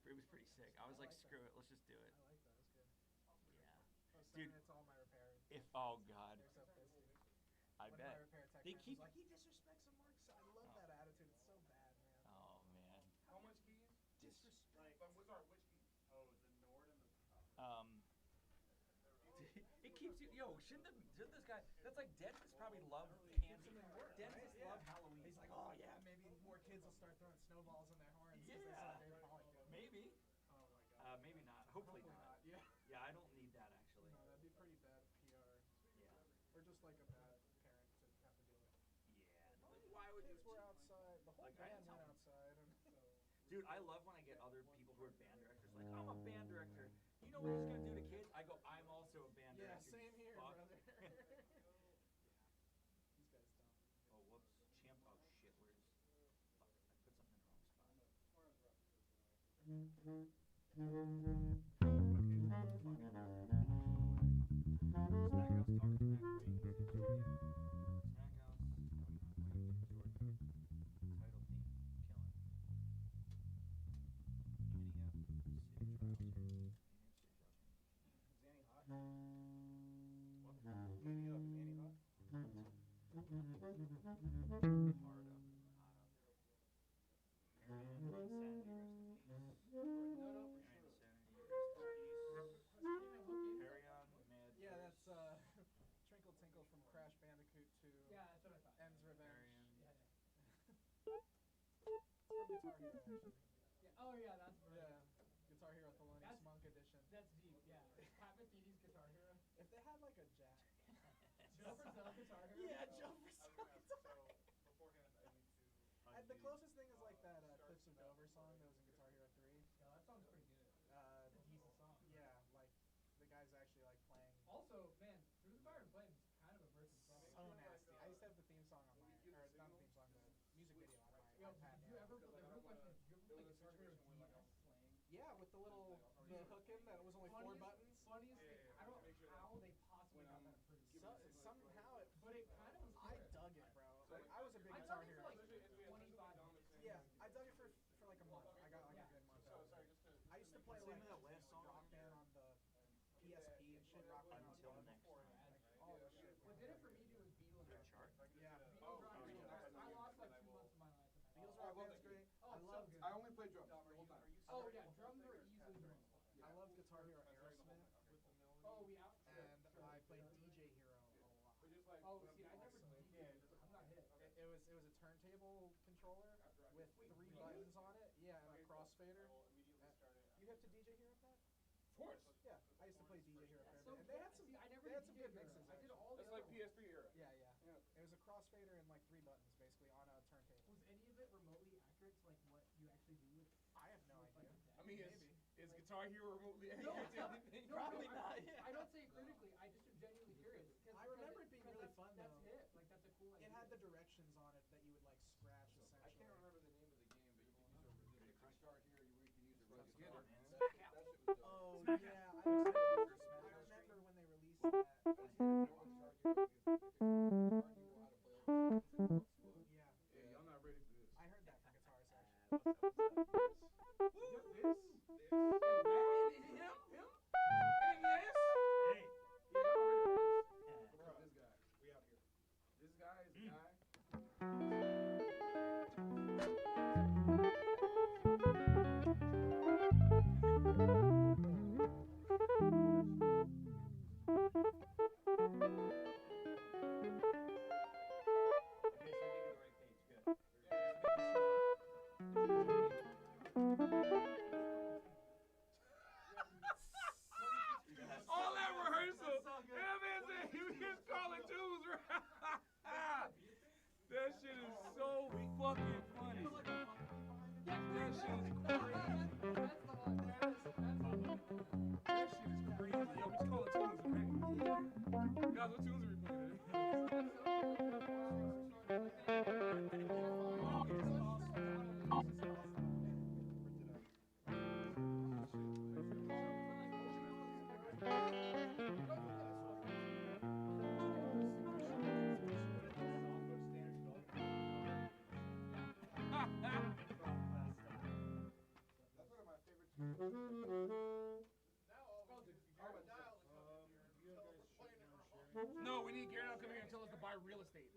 It was pretty sick. I was like, screw it, let's just do it. I like that. That's good. Yeah. Dude, it's all my repair. Oh god. They're so pissed, dude. I One bet. of my repair tech They friends keep was like, he disrespects some marks. I love that attitude. It's so bad, man. Oh man. How much keys? Disrespect. But which keys? Oh, the Nord and the It keeps you. Yo, shouldn't this guy? That's like dentists probably love candy. Dentists love Halloween. He's like, oh yeah, maybe more kids will start throwing snowballs in their horns. Yeah. Maybe. Oh my god. Maybe not. Hopefully not. Yeah. Yeah, I don't need that actually. No, that'd be pretty bad PR. Yeah. Or just like a bad parent to have to deal with. Yeah. Like, why would Kids you? were outside. The whole Like, band went outside. And so. Dude, I love when I get other people who are band directors like, I'm a band director. You know what he's gonna do to kids? I go, I'm also a band Yeah, director. same here, fuck. brother. These guys don't. Oh, whoops. Champ. Oh, shit. Where's. Fuck. I put something in the wrong spot. Snackhouse talking smack. Waiting to Jordan. Snackhouse waiting to Jordan. Title theme. Killing. Annie up. City trouser. Is Annie hot? What? Annie up. Is Annie hot? Hard up. Hot up. Perion. Insanity. Rest in peace. Insanity. Rest in peace. Perion. Mad. Yeah, that's Trinkle Tinkle from Crash Bandicoot 2. Yeah, that's what I thought. End's Revenge. Perion. Yeah. From Guitar Hero, actually. Yeah. Oh yeah, that's brilliant. Yeah. Guitar Hero Thelonious Monk edition. That's deep. Yeah. Pat Metheny's Guitar Hero. If they had like a Jack. Joe Frizzell Guitar Hero. Yeah, Joe Frizzell. So beforehand, I need to. The closest thing is like that Cliffs of Dover song that was in Guitar Hero 3. Yeah, that song's pretty good. It's a decent song. Yeah, like the guy's actually like playing. Also, man, Through the Fire and Flames is kind of a versus song. So nasty. I used to have the theme song on my, or not the theme song, the music video on my Yo, iPad. did you ever? The real question is, did you ever play Guitar Hero DS slang? Yeah, with the little hook in that was only 4 buttons. Funniest thing. I don't know how they possibly got that approved. Somehow it. But it kind of was. I dug it, bro. Like I was a big I Guitar dug it Hero. for like 25 minutes. Yeah, I dug it for like a month. I got like a good month. I used to play What's the like name of that last song? Rock Band on the PSP and shit. Rock Band Until on the next time. all the shit. What did it for me too was Beatles. Your chart? Yeah. Beatles Rock Band. I lost like 2 months of my life. Beatles Rock Band's great. Oh, I so love. good. I only play drums the whole time. Oh yeah, drums are easily the most fun. I love Guitar Hero Aerosmith, Oh yeah. and I played DJ Hero a lot. Oh see, I never did. I'm not hit. It was a turntable controller with 3 buttons on it. Yeah, and a crossfader. You have to DJ Hero Pat? Of course. Yeah, I used to play DJ Hero That's Fair so and they had cool. some. See, I never They did had some DJ good Hero. mixes. I did actually. all the That's other like ones. PS3 era. Yeah. It was a crossfader and like 3 buttons basically on a turntable. Was any of it remotely accurate to like what you actually do with? I have no idea. I mean, is Guitar Hero remotely No, accurate? Probably I- not, yeah. I don't say it critically. I just am genuinely curious. I remember it being really fun, That's though. it. Like that's a cool idea. It had the directions on it that you would like scratch essentially. I can't remember the name of the game, but you can use a Guitar Hero where you can use a Let's regular get guitar. it, man. That shit was dope. Oh Smack yeah, it. I remember when they released that. I just didn't know Guitar Hero because Guitar Hero how to play all the songs. Yeah, Yeah, y'all not ready for this. I heard that from Guitar Sesh. What's up? This. And him. And yes. Hey. Yeah, y'all ready for this? Yeah. Bro, this guy. We out here. This guy is a guy. Okay, so I think you're the right page. Good. All that rehearsal. That man said he was calling twos, right? That shit is so fucking funny. That shit is crazy. That's the one. That shit is crazy. Yo, we just calling tunes, okay? Guys, what tunes are we playing? That's one of my favorite No, we need Garrett to come here and tell us to buy real estate.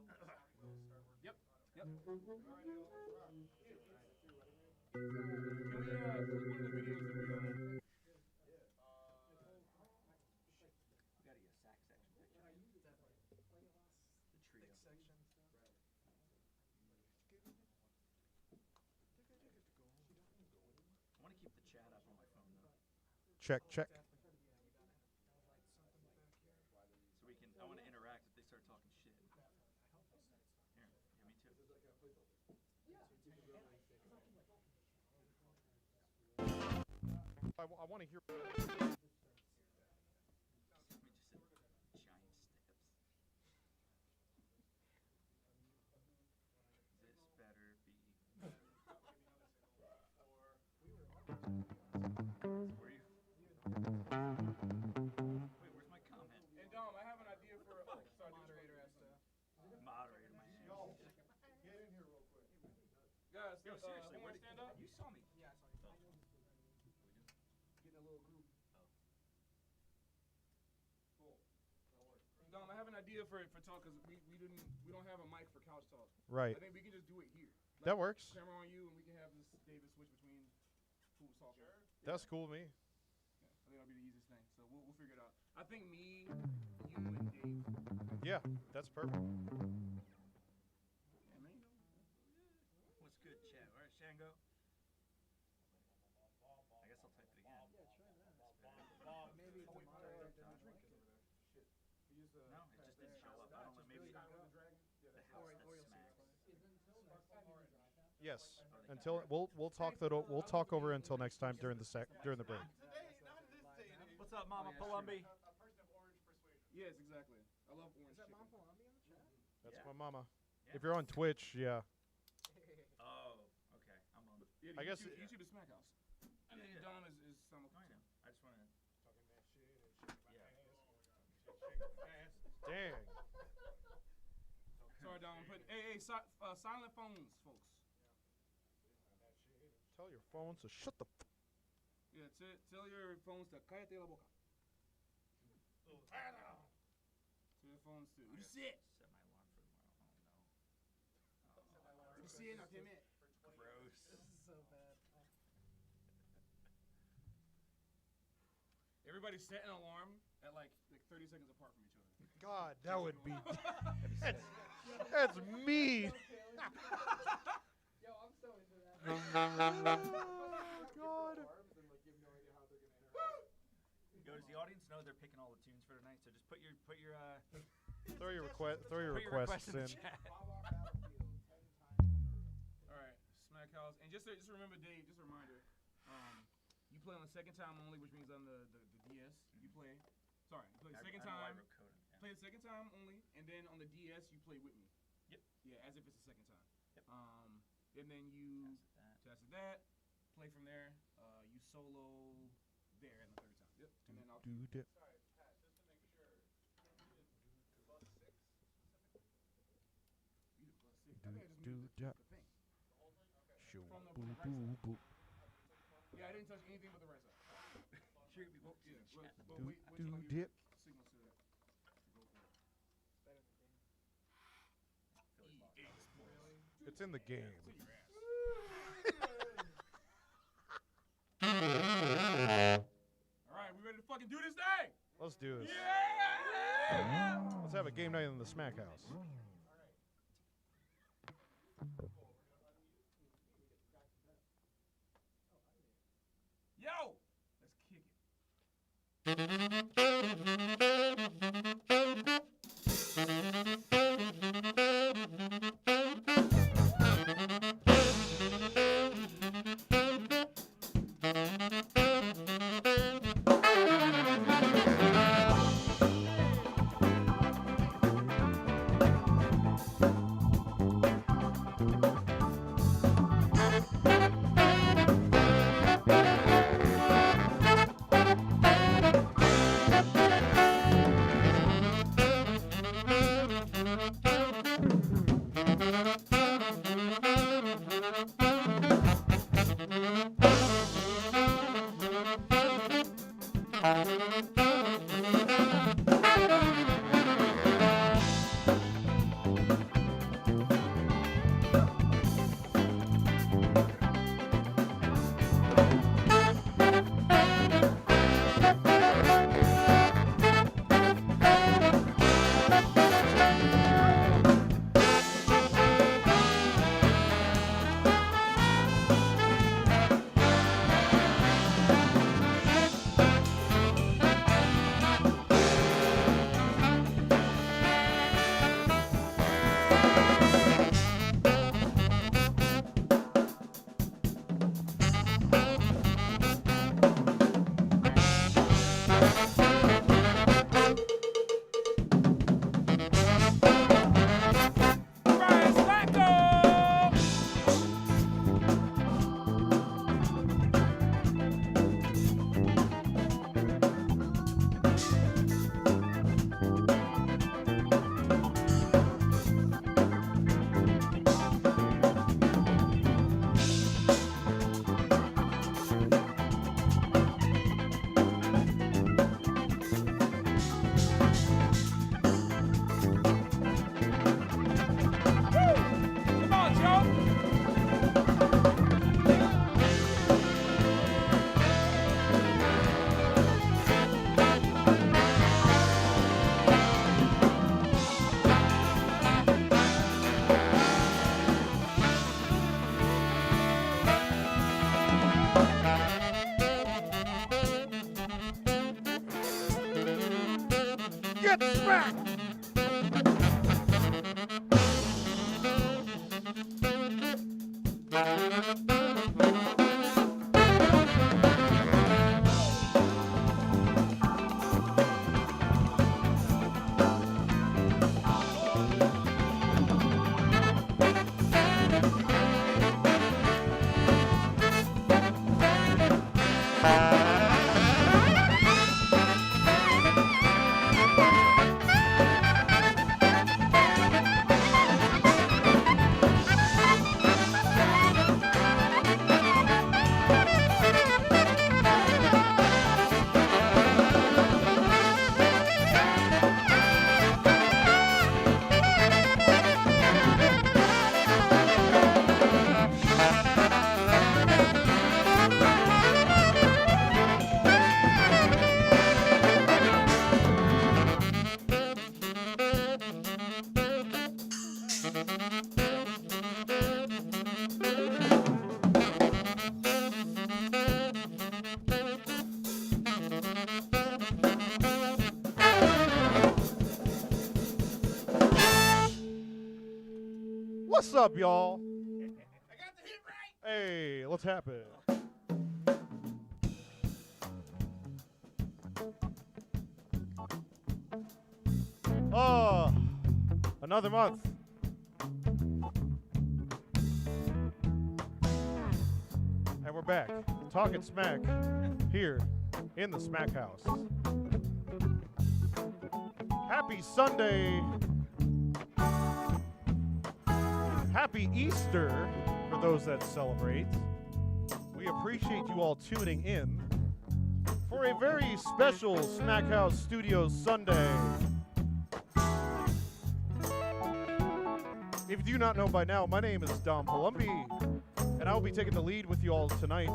Yep. Yep. Can we click one of the videos that we We gotta get a sack section picture. The trio. I want to keep the chat up on my phone though. Check, check. So we can, I want to interact if they start talking shit. Here, yeah, me too. I want to hear. Let me just say, giant steps. This better be. Where you? Wait, where's my comment? And Dom, I have an idea for moderator as to. Moderator, my hand. Get in here real quick. Yo, Guys, seriously, who where wants did to stand up? you saw me? Yeah, I saw you. Get in a little group. Cool. That'll work. Dom, I have an idea for talk because we don't have a mic for couch talk. Right. I think we can just do it here. That works. Camera on you, and we can have this David switch between who's talking. Sure. That's cool with me. Yeah, I think that'll be the easiest thing. So we'll figure it out. I think me, you, and Dave. Yeah, that's perfect. Yeah, man. What's good, Chan? All right, Shango. I guess I'll type it again. Maybe the moderator didn't drink it. No, it just didn't show up. I don't know. Maybe the house that smacks. Yes. Until we'll talk over until next time during the break. What's up, Mama Palombi? A person of orange persuasion. Yes, exactly. I love orange Is that chicken. Mom Palombi on the chat? That's Yeah. my mama. Yeah. If you're on Twitch, yeah. Oh, okay. I'm on. Yeah, I guess YouTube is Smack House. And then Yeah. Dom is I simulcast. know. I just want to. Talking that shit and shaking my Yeah. ass. Dang. Sorry, Dom. I'm putting silent phones, folks. Tell your phone to shut the. Yeah, tell your phones to cállate la boca. Tell your phones to. You sit. Set my alarm for tomorrow. Oh no. You sit. No te me. Gross. This is so bad. Everybody set an alarm at like 30 seconds apart from each other. God, that would be. That's mean. Yo, I'm so into that. God. Yo, does the audience know they're picking all the tunes for tonight? So just put your Throw your requests put your requests in in. the chat. All right, Smack House. And just remember, Dave. Just a reminder. You play on the second time only, which means on the DS you play. Sorry, you play the second time. Play the second time only, and then on the DS you play with me. Yep. Yeah, as if it's the second time. Yep. And then you Test test that, play from there. You solo there in the third time. Yep. And then I'll. Dude. Sorry, Pat, just to make sure. You did plus 6 specifically? You did +6. I think I just moved Yeah. the thing. The whole thing? Okay. Shoo, From the boo, right boo, side. boo. Yeah, I didn't touch anything but the right side. Sure, we won't Yeah, do chat. but wait till I Do give dip. signal to go for it. Better than game. Philly's lost. EA Sports. It's in the game. Sit your ass. All right, we ready to fucking do this thing? Let's do this. Yeah! Let's have a game night in the Smack House. Yo, let's kick it. Come on, Joe. Get smacked! What's up, y'all? I got the hit right. Hey, what's happening? Oh, another month. And we're back, talking smack here in the Smack House. Happy Sunday. Happy Easter for those that celebrate. We appreciate you all tuning in for a very special Smack House Studios Sunday. If you do not know by now, my name is Dom Palombi, and I will be taking the lead with you all tonight.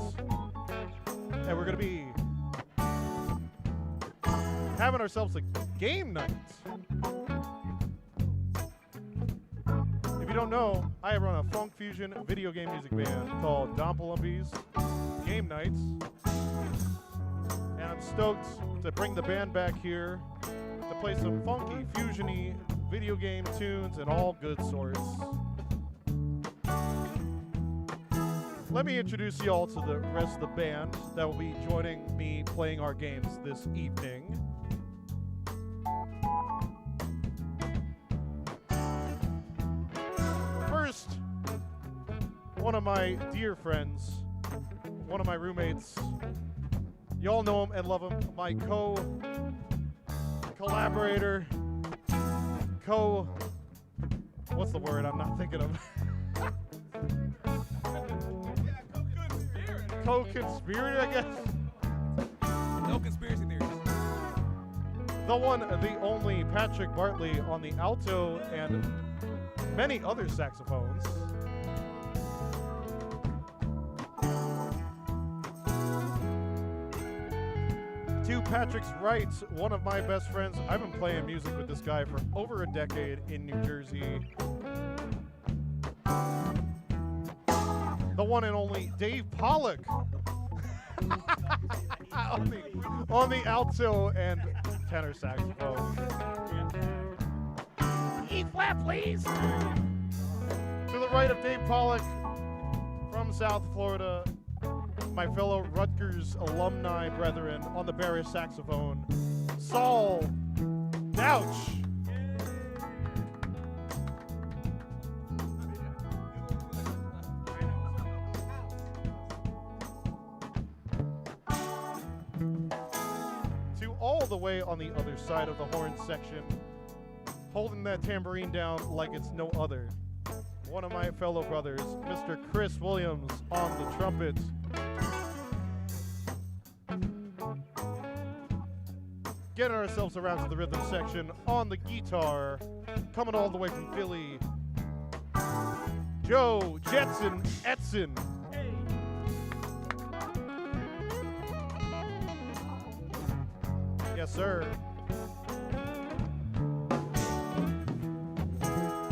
And we're going to be having ourselves a game night. If you don't know, I run a funk fusion video game music band called Dom Palombi's Game Nights. And I'm stoked to bring the band back here to play some funky, fusiony video game tunes and all good sorts. Let me introduce you all to the rest of the band that will be joining me playing our games this evening. First, one of my dear friends, one of my roommates, you all know him and love him, my collaborator, what's the word I'm not thinking of? Co-conspirator, I guess? No conspiracy theories. The one, the only Patrick Bartley on the alto and many other saxophones. To Patrick's right, one of my best friends. I've been playing music with this guy for over a decade in New Jersey. The one and only Dave Pollock on the alto and tenor saxophone. E flat. clap, please. To the right of Dave Pollock from South Florida, my fellow Rutgers alumni brethren on the baritone saxophone, Saul Douch. To all the way on the other side of the horn section, holding that tambourine down like it's no other, one of my fellow brothers, Mr. Chris Williams on the trumpet. Getting ourselves around to the rhythm section on the guitar, coming all the way from Philly, Joe Jetson Etson. Yes, sir.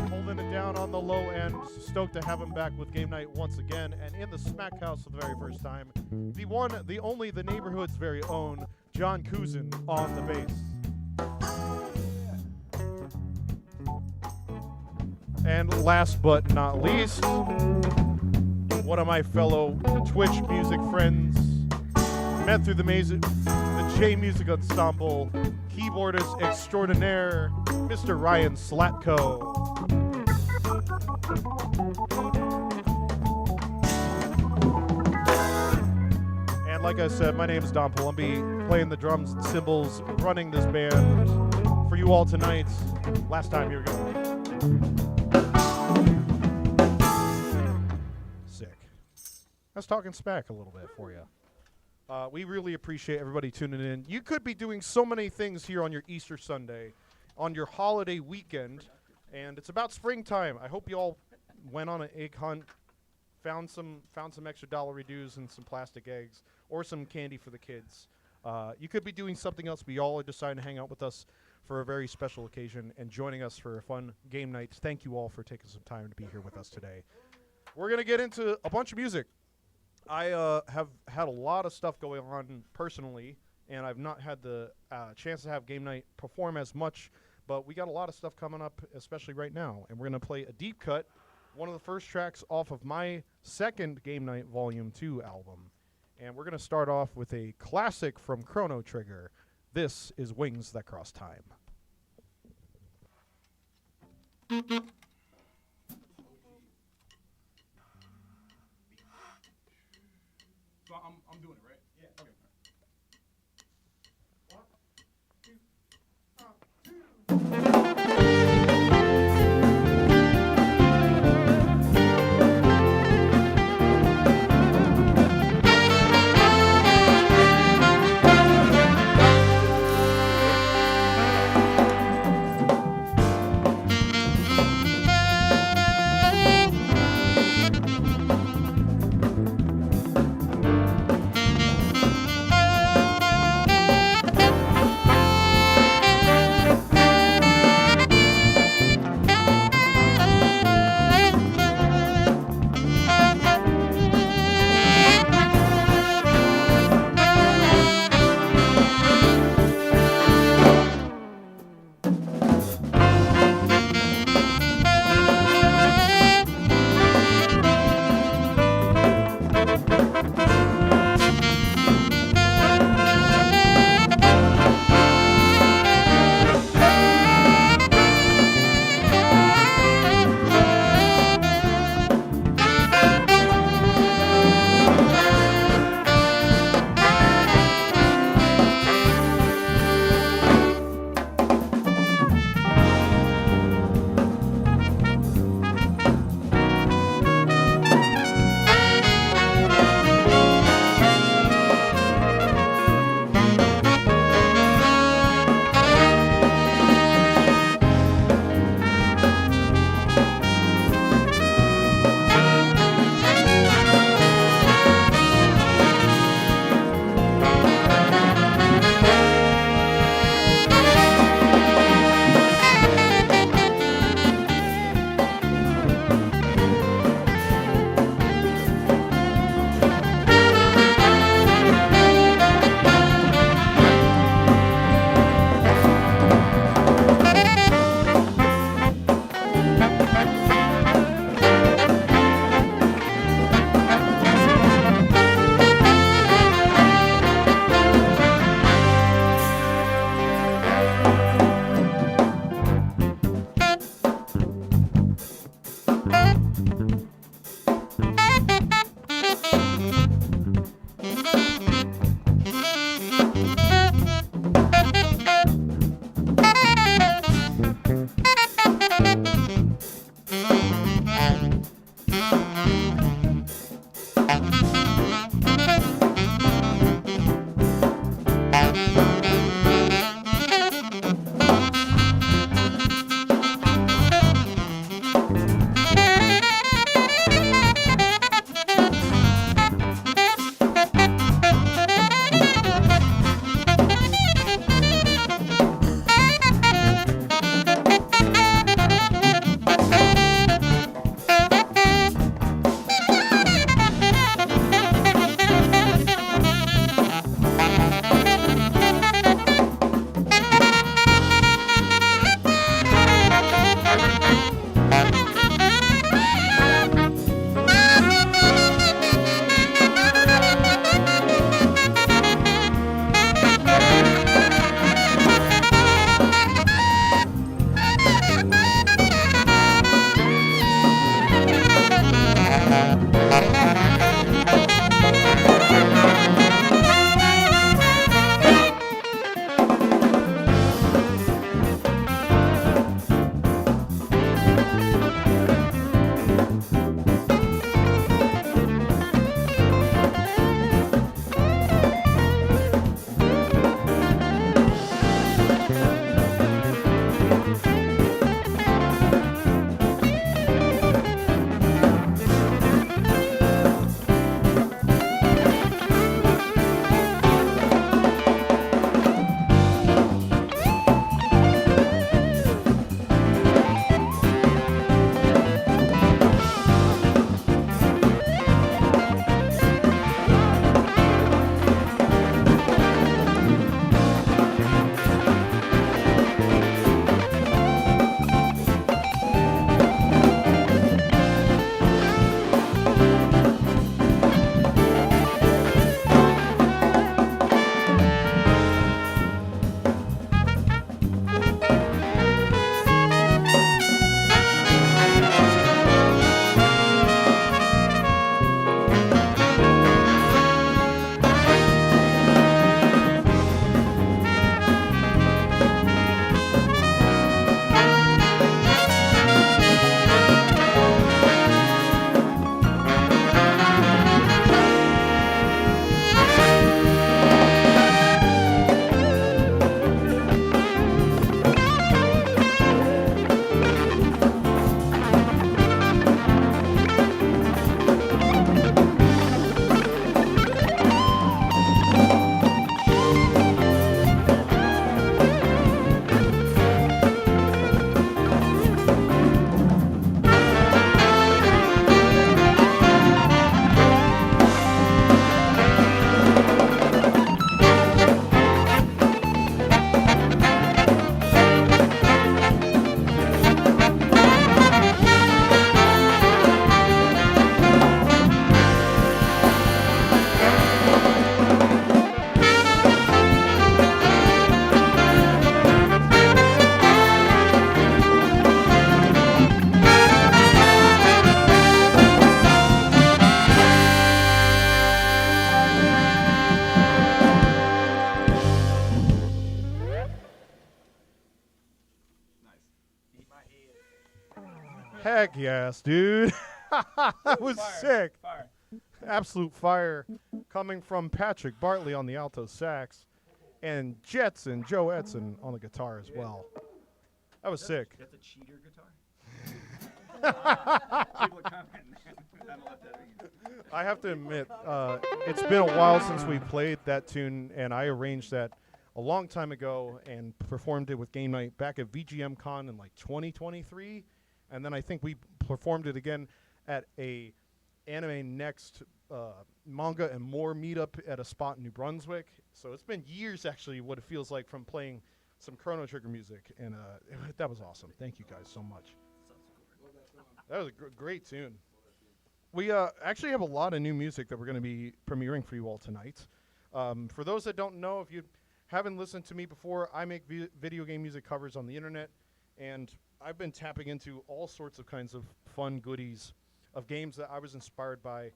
Holding it down on the low end. Stoked to have him back with game night once again. And in the Smack House for the very first time, the one, the only, the neighborhood's very own, John Kuzin on the bass. And last but not least, one of my fellow Twitch music friends, met through the J Music Ensemble, keyboardist extraordinaire, Mr. Ryan Slatko. And like I said, my name is Don Palombi, playing the drums and cymbals, running this band for you all tonight. Last time, here we go. Sick. I was talking smack a little bit for you. We really appreciate everybody tuning in. You could be doing so many things here on your Easter Sunday, on your holiday weekend, and it's about springtime. I hope you all went on an egg hunt, found some extra dollar dues and some plastic eggs, or some candy for the kids. You could be doing something else, but y'all are deciding to hang out with us for a very special occasion and joining us for a fun game night. Thank you all for taking some time to be here with us today. We're going to get into a bunch of music. I have had a lot of stuff going on personally, and I've not had the chance to have game night perform as much, but we got a lot of stuff coming up, especially right now. And we're going to play a deep cut, one of the first tracks off of my second Game Night Volume 2 album. And we're going to start off with a classic from Chrono Trigger. This is Wings That Cross Time. So I'm doing it, right? Yeah. Okay. Heck yes, dude. That was Fire. sick. Fire. Absolute fire coming from Patrick Bartley on the alto sax and Jetson Joe Edson on the guitar as well. That was sick. That's a cheater guitar. People are commenting. I don't let that in. I have to admit, it's been a while since we played that tune, and I arranged that a long time ago and performed it with Game Night back at VGM Con in like 2023, and then I think we performed it again at a Anime Next manga and more meetup at a spot in New Brunswick. So it's been years actually what it feels like from playing some Chrono Trigger music, and that was awesome. Thank you guys so much. That was a great tune. We actually have a lot of new music that we're going to be premiering for you all tonight. For those that don't know, if you haven't listened to me before, I make video game music covers on the internet, and I've been tapping into all sorts of kinds of fun goodies of games that I was inspired by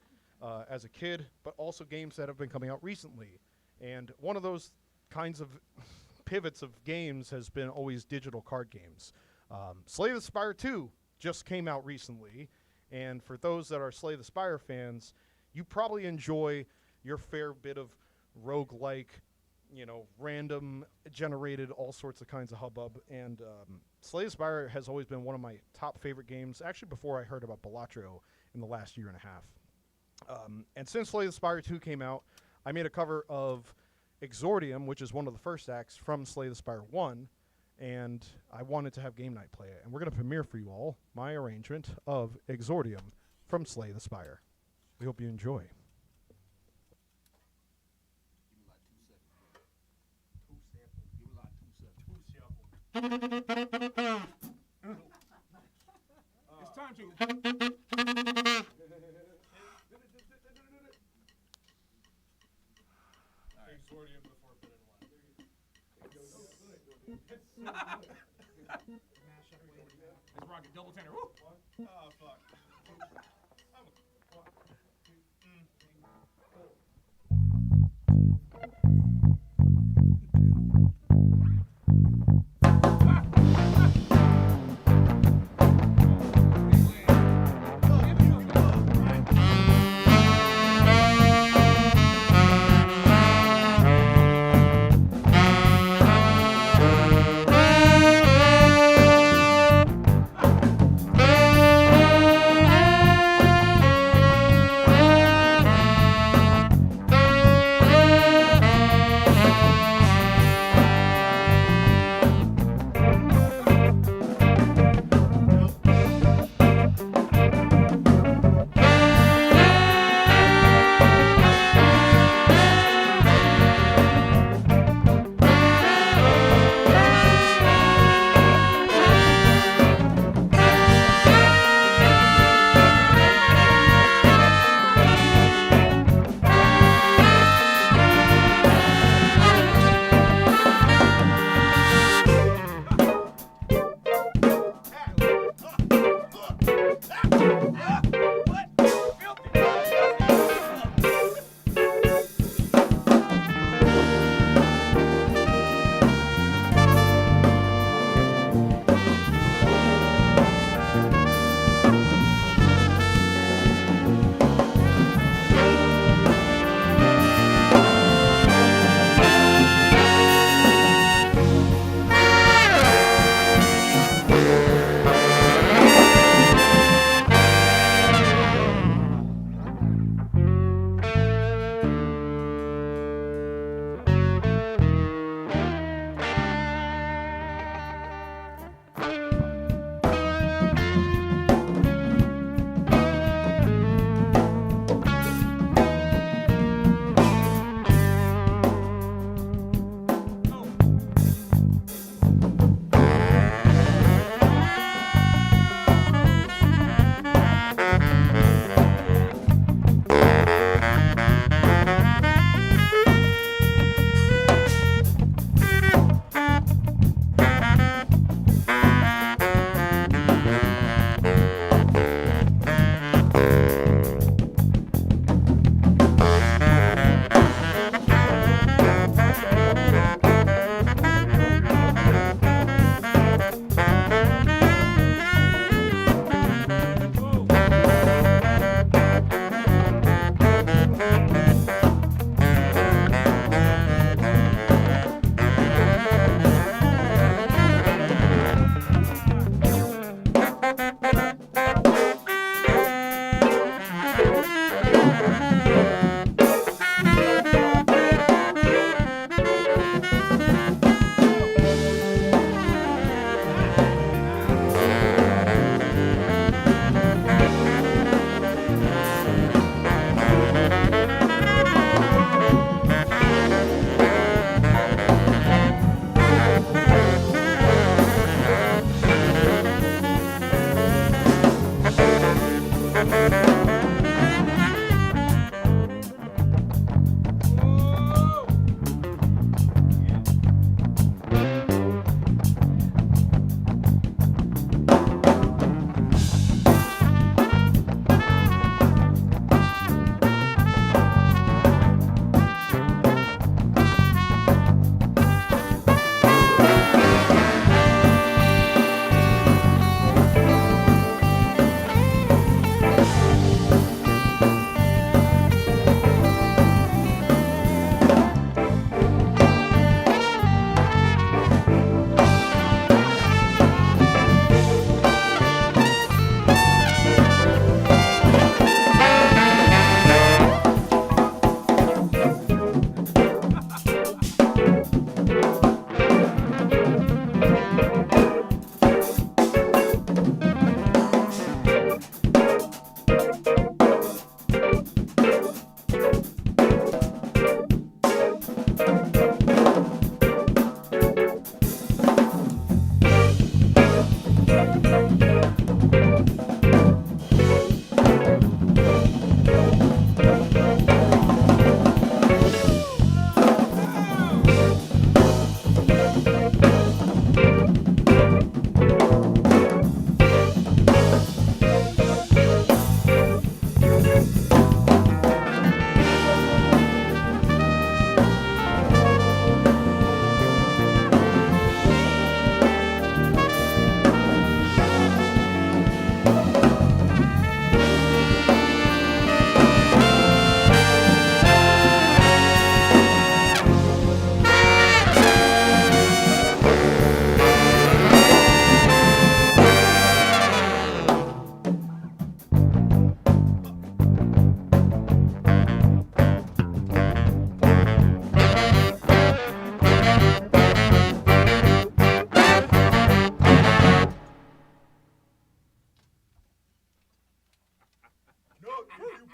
as a kid, but also games that have been coming out recently. And one of those kinds of pivots of games has been always digital card games. Slay the Spire 2 just came out recently, and for those that are Slay the Spire fans, you probably enjoy your fair bit of roguelike, random generated all sorts of kinds of hubbub. And Slay the Spire has always been one of my top favorite games, actually before I heard about Balatro in the last year and a half. And since Slay the Spire 2 came out, I made a cover of Exordium, which is one of the first acts from Slay the Spire 1, and I wanted to have Game Night play it. And we're going to premiere for you all my arrangement of Exordium from Slay the Spire. We hope you enjoy. It's time to. Exordium before Pen and Let's rock it. Double tenor. Woo! Oh, fuck.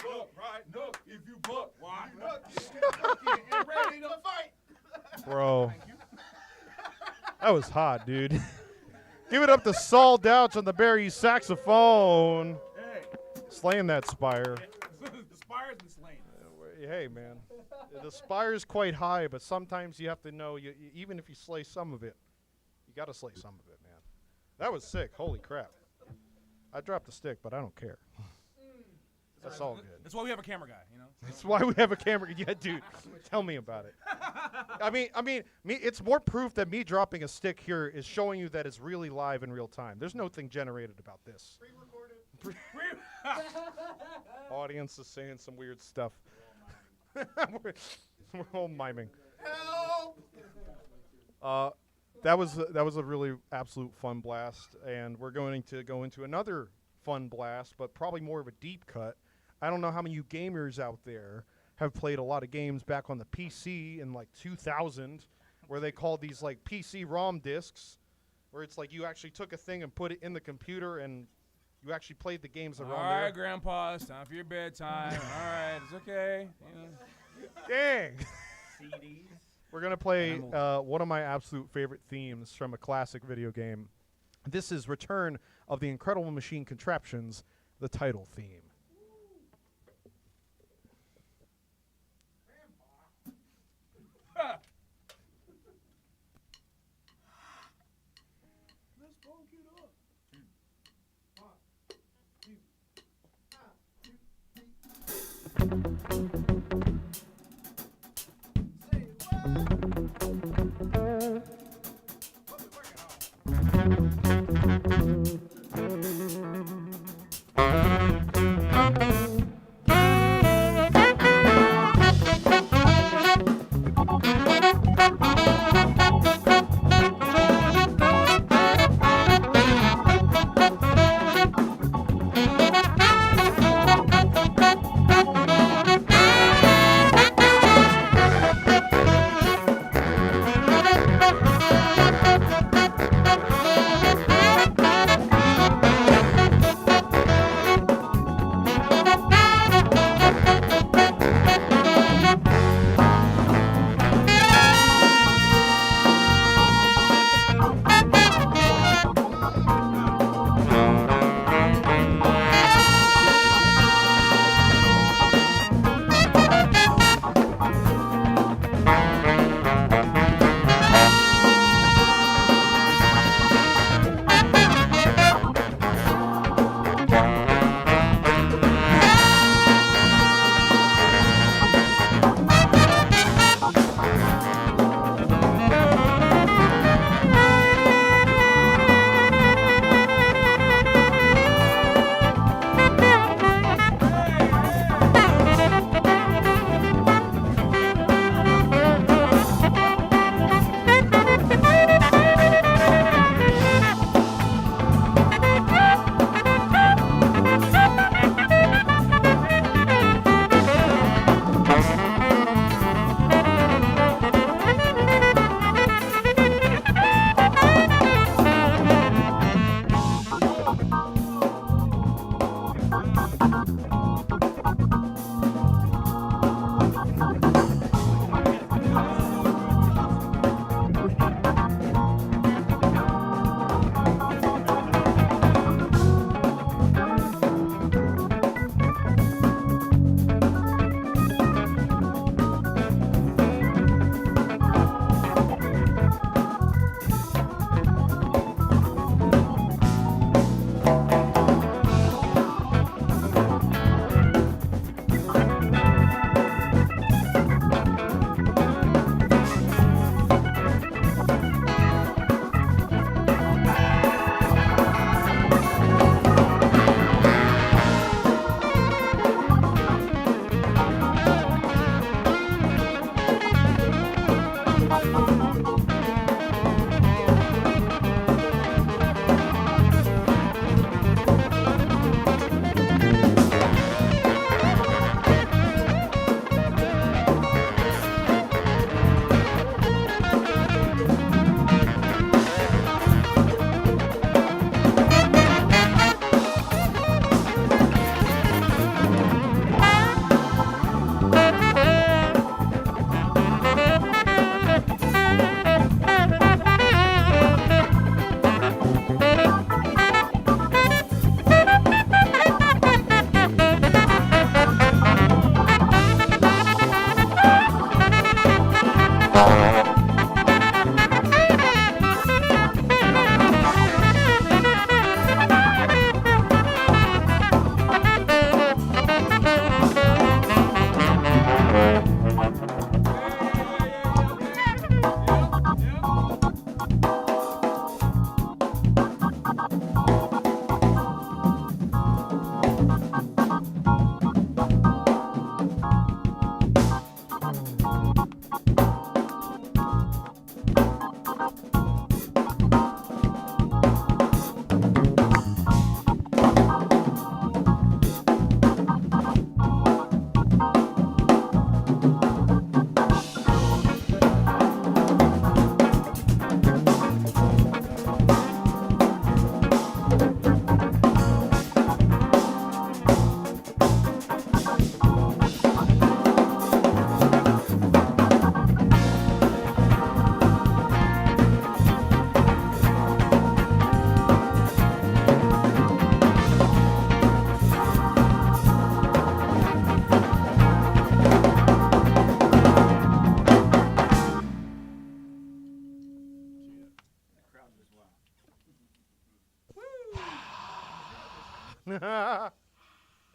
buck, right? No, if you buck, why? And ready to fight. Bro. That was hot, dude. Give it up to Saul Douch on the Barry saxophone. Hey. Slaying that Spire. The Spire's been slain. Hey, man. The Spire's quite high, but sometimes you have to know, even if you slay some of it, you got to slay some of it, man. That was sick. Holy crap. I dropped the stick, but I don't care. That's all good. That's why we have a camera guy, you know? That's why we have a camera. Yeah, dude. Tell me about it. I mean, it's more proof that me dropping a stick here is showing you that it's really live in real time. There's no thing generated about this. Pre-recorded. Audience is saying some weird stuff. We're all miming. Help! That was a really absolute fun blast, and we're going to go into another fun blast, but probably more of a deep cut. I don't know how many of you gamers out there have played a lot of games back on the PC in like 2000, where they called these like PC ROM discs, where it's like you actually took a thing and put it in the computer and you actually played the games that were on All there. right, Grandpa, it's time for your bedtime. All right, it's okay. Dang! CDs. We're going to play one of my absolute favorite themes from a classic video game. This is Return of the Incredible Machine Contraptions, the title theme. Let's funk it up.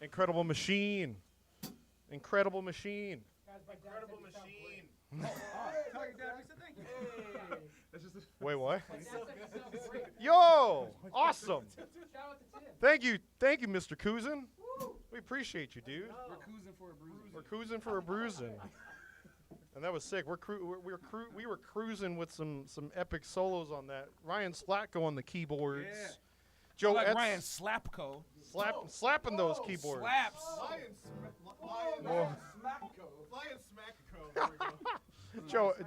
Incredible machine. Incredible machine. Guys, my dad said you sound great. Tell your dad we said thank you. That's just Wait, what? My dad said you sound great. Yo! Awesome. Shout out to Tim. Thank you, Mr. Couzin. We appreciate you, dude. we're cruising for a bruise. We're cruising for a bruising. And that was sick. We were cruising with some epic solos on that. Ryan Slatko on the keyboards. Yeah. Joe like Etz Ryan Slapko. slapping those keyboards. Slaps. Lion Smacko. There we go.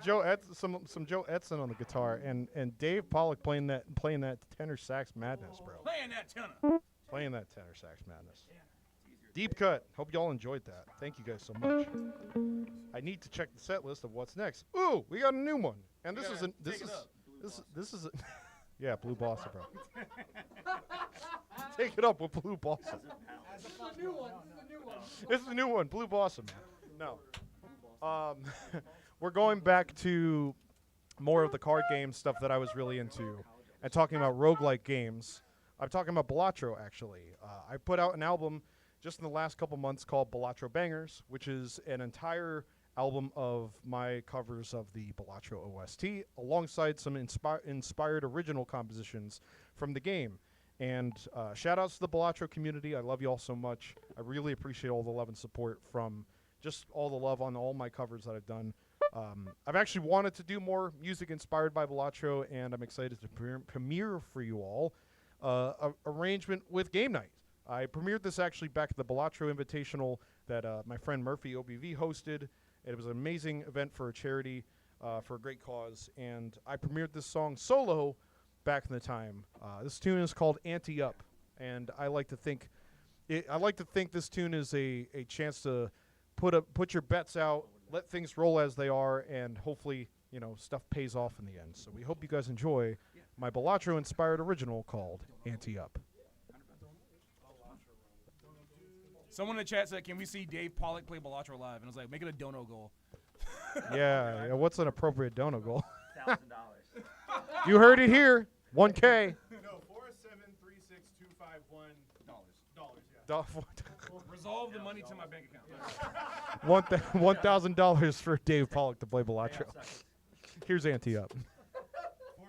Joe Etz, some Joe Etzen on the guitar, and Dave Pollock playing that tenor sax madness, bro. Playing that tenor. Playing that tenor sax madness. Deep cut. Hope y'all enjoyed that. Thank you guys so much. I need to check the set list of what's next. Ooh, we got a new one, and this is yeah, Blue Bossa, bro. Take it up with Blue Bossa. This is a new one. This is a new one, Blue Bossa, man. No. We're going back to more of the card game stuff that I was really into, and talking about roguelike games. I'm talking about Balatro, actually. I put out an album just in the last couple months called Balatro Bangers, which is an entire album of my covers of the Balatro OST, alongside some inspired original compositions from the game. And shout outs to the Balatro community. I love you all so much. I really appreciate all the love and support from just all the love on all my covers that I've done. I've actually wanted to do more music inspired by Balatro, and I'm excited to premiere for you all a arrangement with Game Night. I premiered this actually back at the Balatro Invitational that my friend Murphy OBV hosted. It was an amazing event for a charity, for a great cause, and I premiered this song solo back in the time. This tune is called Ante Up, and I like to think this tune is a chance to put your bets out, let things roll as they are, and hopefully stuff pays off in the end. So we hope you guys enjoy my Balatro inspired original called Ante Up. Someone in the chat said, "Can we see Dave Pollock play Balatro live?" And I was like, "Make it a dono goal." Yeah, what's an appropriate dono goal? $1,000. You heard it here. 1K. No, 4736251 dollars. Yeah. Resolve the money to my bank account. $1,000 for Dave Pollock to play Balatro. Here's Ante Up. $476,251.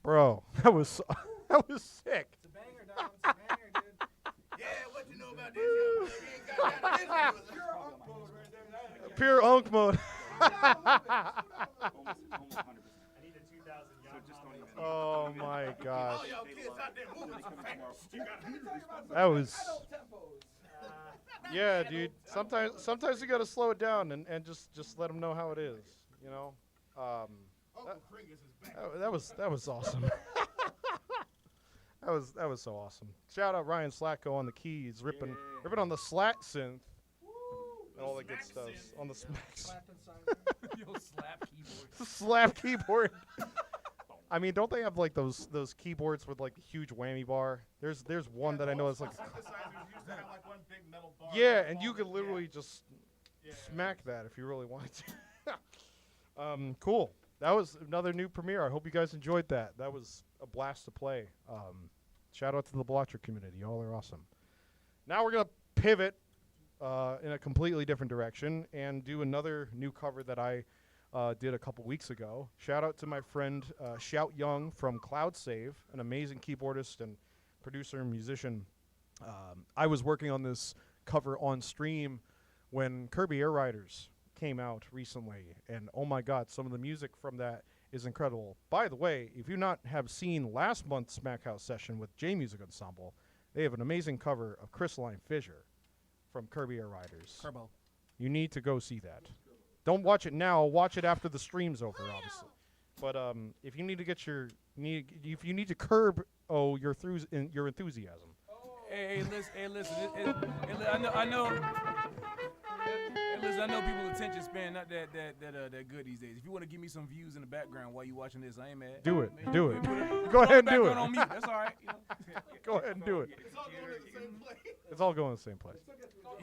Bro, that was sick. It's a banger, dog. It's a banger, dude. Yeah, what you know about this? You ain't got that. Pure unk mode right there. Pure unk mode. Almost 100%. I need a 2,000 So yacht just don't model. even. Oh my gosh. All y'all kids out there moving too fast. You got That was Adult tempos. yeah, dude. Sometimes you gotta slow it down and just let them know how it is. You know. Uncle Kringus is back. That was awesome. that was so awesome. Shout out Ryan Slatko on the keys, ripping on the slat synth and all that good stuff on the smack Slapping Simon. Yo, slap keyboard. slap keyboard. I mean, don't they have like those keyboards with like the huge whammy bar? There's one that I know is like Synthesizers used to have like one big metal bar. yeah, and you could literally just smack that if you really wanted to. Cool. That was another new premiere. I hope you guys enjoyed that. That was a blast to play. Shout out to the Balatro community. Y'all are awesome. Now we're going to pivot in a completely different direction and do another new cover that I did a couple weeks ago. Shout out to my friend Shout Young from Cloud Save, an amazing keyboardist and producer and musician. I was working on this cover on stream when Kirby Air Riders came out recently, and oh my god, some of the music from that is incredible. By the way, if you not have seen last month's Smackhouse session with J Music Ensemble, they have an amazing cover of Crystalline Fissure from Kirby Air Riders. Turbo. You need to go see that. Don't watch it now. Watch it after the stream's over, obviously. But if you need to get if you need to curb your enthusiasm. Hey, listen. I know. Hey, listen, I know people's attention span not that good these days. If you want to give me some views in the background while you watching this, I ain't mad. Do it. Man, Do it. put it- Go put ahead and the do it. background on mute. That's all right. You know? Go ahead and do it. It's all going to the same place. It's all going to the same place.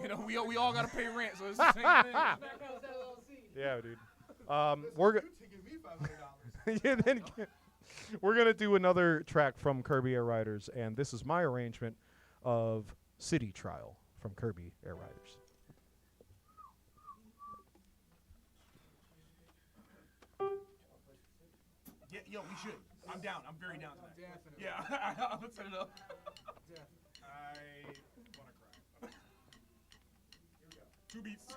You know, we all gotta pay rent, so it's the same thing. Smackhouse LLC. Yeah, dude. We're You ticket me $500. yeah, then we're gonna do another track from Kirby Air Riders, and this is my arrangement of City Trial from Kirby Air Riders. Yeah, yo, we should. I'm down. I'm very down tonight. Definitely. Yeah, I'll set it up. Definitely. I wanna cry. Here we go. 2 beats.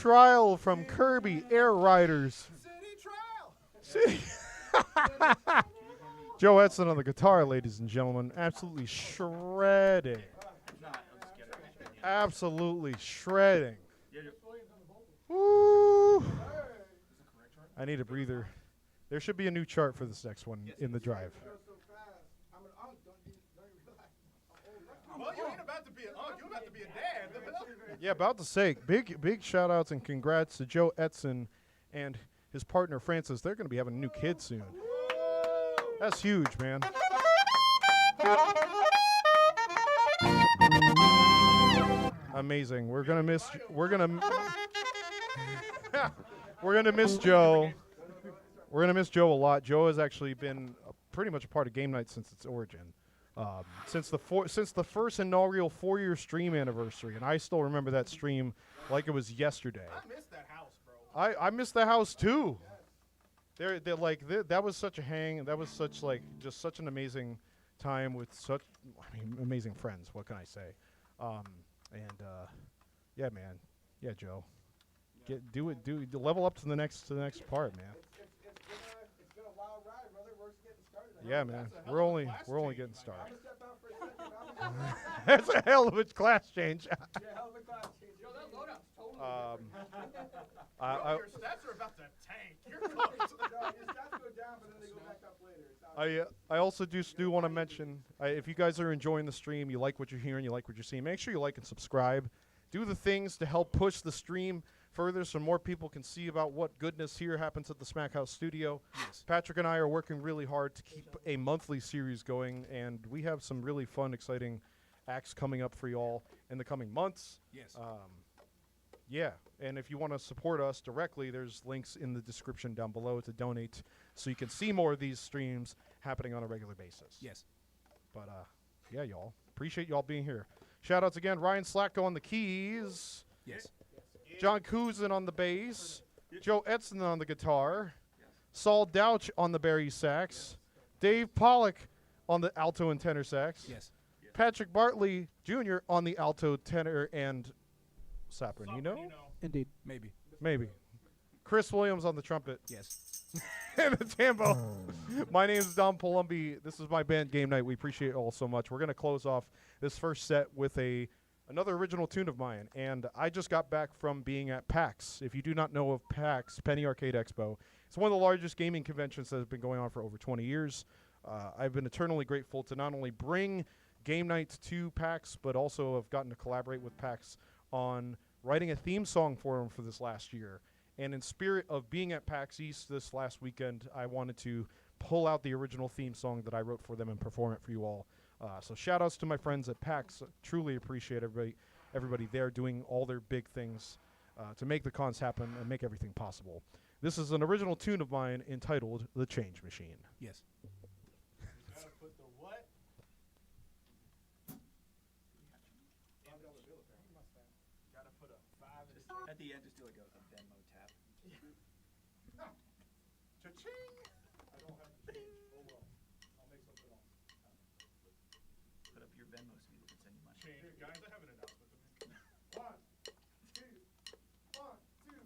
Trial from Kirby Air Riders. City Trial. City. Joe Edson on the guitar, ladies and gentlemen. Absolutely shredding. Absolutely shredding. Woo. I need a breather. There should be a new chart for this next one in the drive. Well, you ain't about to be an uncle. You're about to be a dad. Yeah, about to say, big shout outs and congrats to Joe Edson and his partner Francis. They're going to be having a new kid soon. That's huge, man. Amazing. We're gonna miss Joe. We're gonna miss Joe a lot. Joe has actually been pretty much a part of Game Night since its origin. Since the first inaugural 4-year stream anniversary, and I still remember that stream like it was yesterday. I missed that house, bro. I missed the house too. That was such a hang. That was just such an amazing time with amazing friends. What can I say? Yeah, man. Yeah, Joe. Level up to the next part, man. It's been a wild ride, brother. We're just getting started. Yeah, man. We're only getting started. I'm gonna step out for a second. That's a hell of a class change. Yeah, hell of a class change. Yo, that loadout's totally Your stats are about to tank. You're cooked. your stats go down, but then they go back up later. I also do want to mention, if you guys are enjoying the stream, you like what you're hearing, you like what you're seeing, make sure you like and subscribe. Do the things to help push the stream further so more people can see about what goodness here happens at the Smack House studio. Yes. Patrick and I are working really hard to keep a monthly series going, and we have some really fun, exciting acts coming up for y'all in the coming months. Yes. Yeah, and if you want to support us directly, there's links in the description down below to donate so you can see more of these streams happening on a regular basis. Yes. But, yeah, y'all. Appreciate y'all being here. Shout-outs again, Ryan Slacko on the keys. Yes. John Kuzin on the bass. Joe Edson on the guitar. Saul Douch on the Barry sax. Dave Pollock on the alto and tenor sax. Yes. Patrick Bartley Jr. on the alto, tenor, and sopranino. Indeed. Maybe. Chris Williams on the trumpet. Yes. And the tambo. My name is Dom Palombi. This is my band Game Night. We appreciate it all so much. We're going to close off this first set with another original tune of mine. And I just got back from being at PAX. If you do not know of PAX, Penny Arcade Expo, it's one of the largest gaming conventions that has been going on for over 20 years. I've been eternally grateful to not only bring Game Night to PAX, but also have gotten to collaborate with PAX on writing a theme song for them for this last year. And in spirit of being at PAX East this last weekend, I wanted to pull out the original theme song that I wrote for them and perform it for you all. So shout outs to my friends at PAX. Truly appreciate everybody there doing all their big things to make the cons happen and make everything possible. This is an original tune of mine entitled The Change Machine. Yes. Gotta put the what? Gotta put a 5 in the At the end, just do like a Venmo tap. Cha-ching! I don't have the change. Oh well. I'll make something else. Put up your Venmo so people can send you money. Change. Here, guys, I have an announcement to make. 1, 2, 1, 2.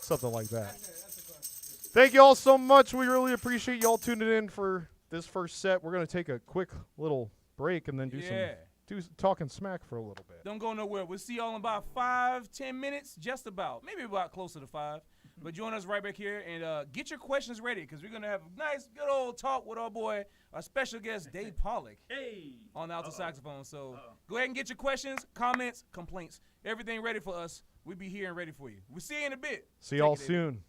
Something like that. Thank you all so much. We really appreciate y'all tuning in for this first set. We're going to take a quick little break and then do some talking smack for a little bit. Don't go nowhere. We'll see y'all in about 5-10 minutes, just about. Maybe about closer to 5. But join us right back here and get your questions ready because we're going to have a nice, good old talk with our boy, our special guest, Dave Pollock, on the alto saxophone. So go ahead and get your questions, comments, complaints, everything ready for us. We'll be here and ready for you. We'll see you in a bit. See y'all soon.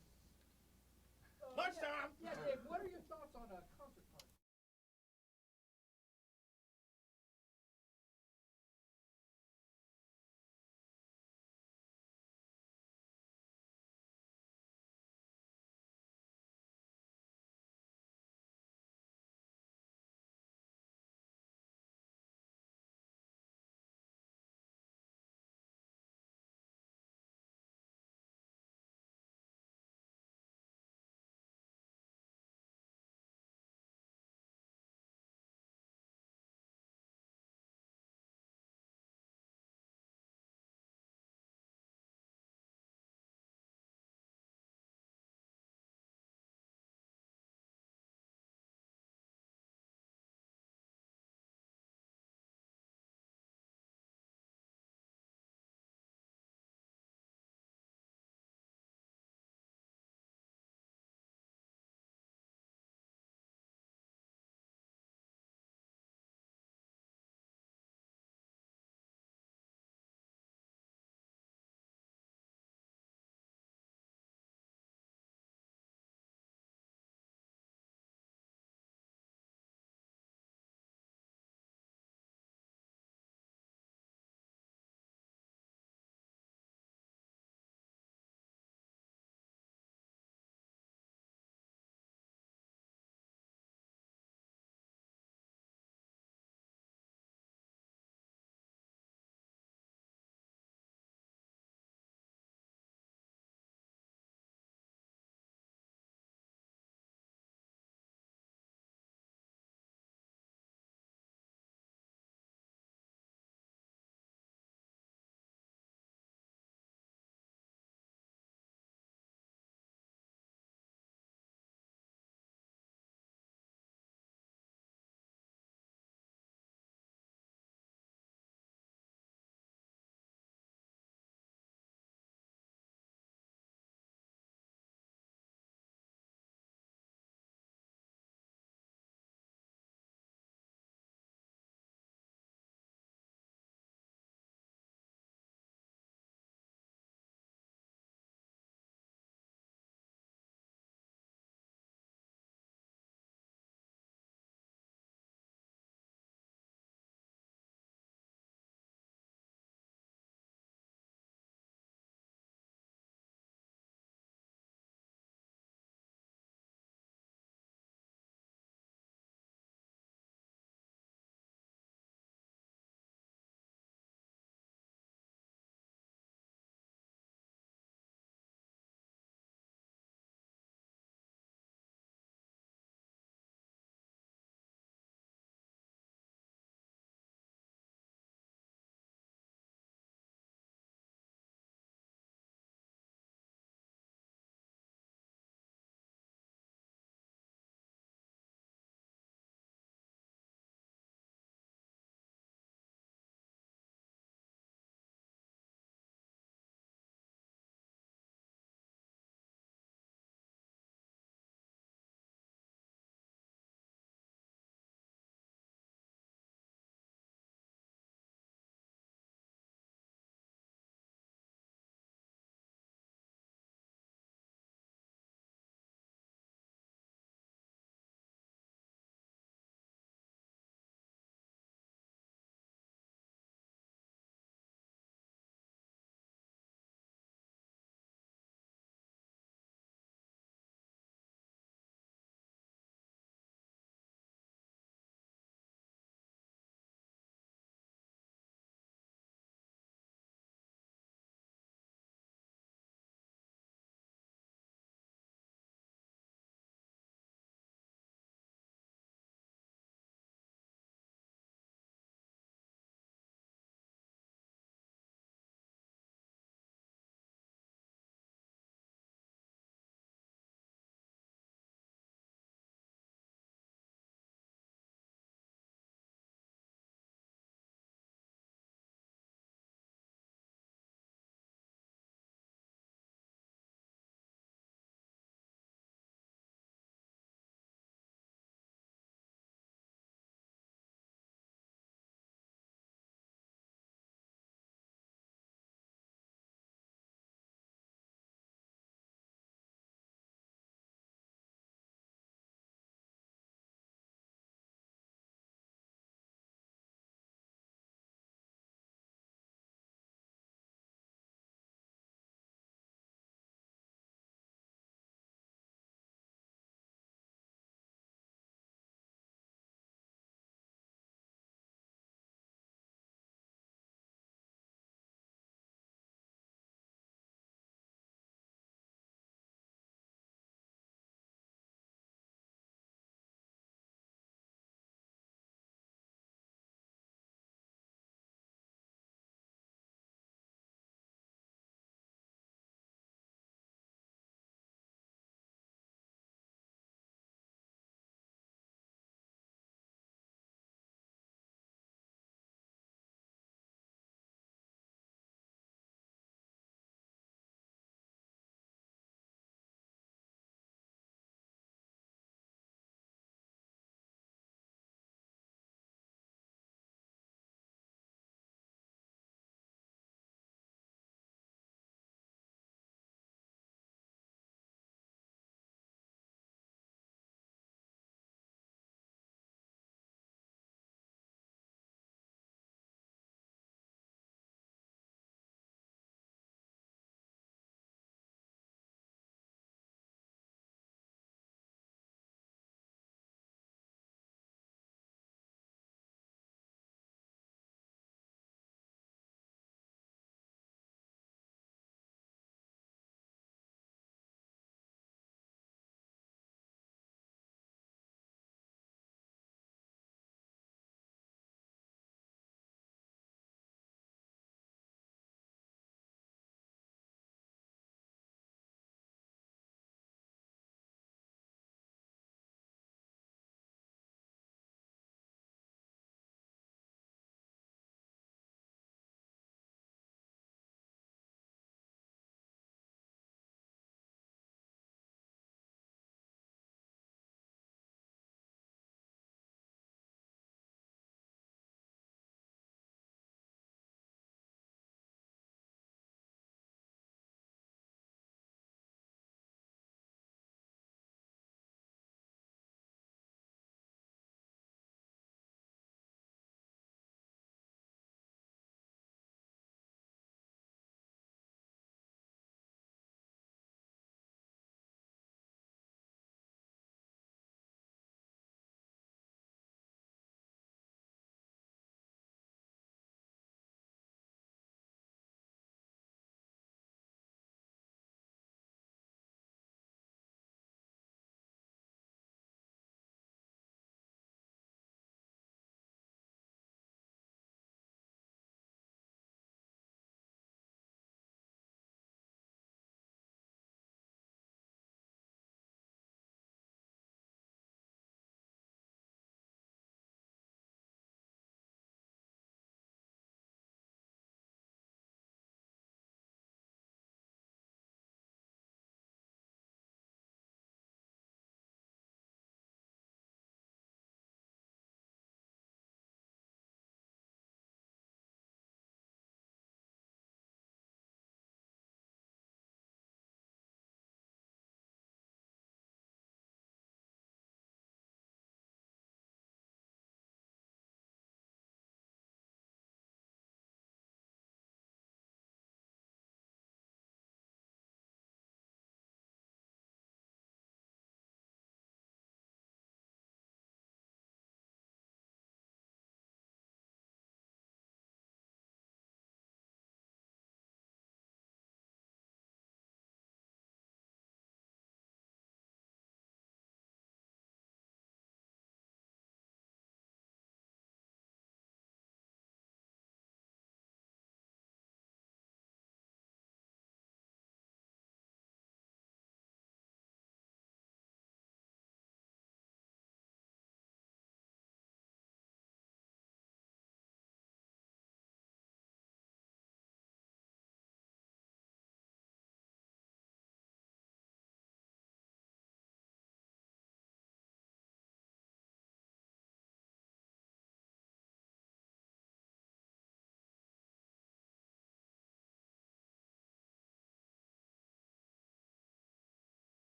Lunchtime. Yeah, Dave, what are your thoughts on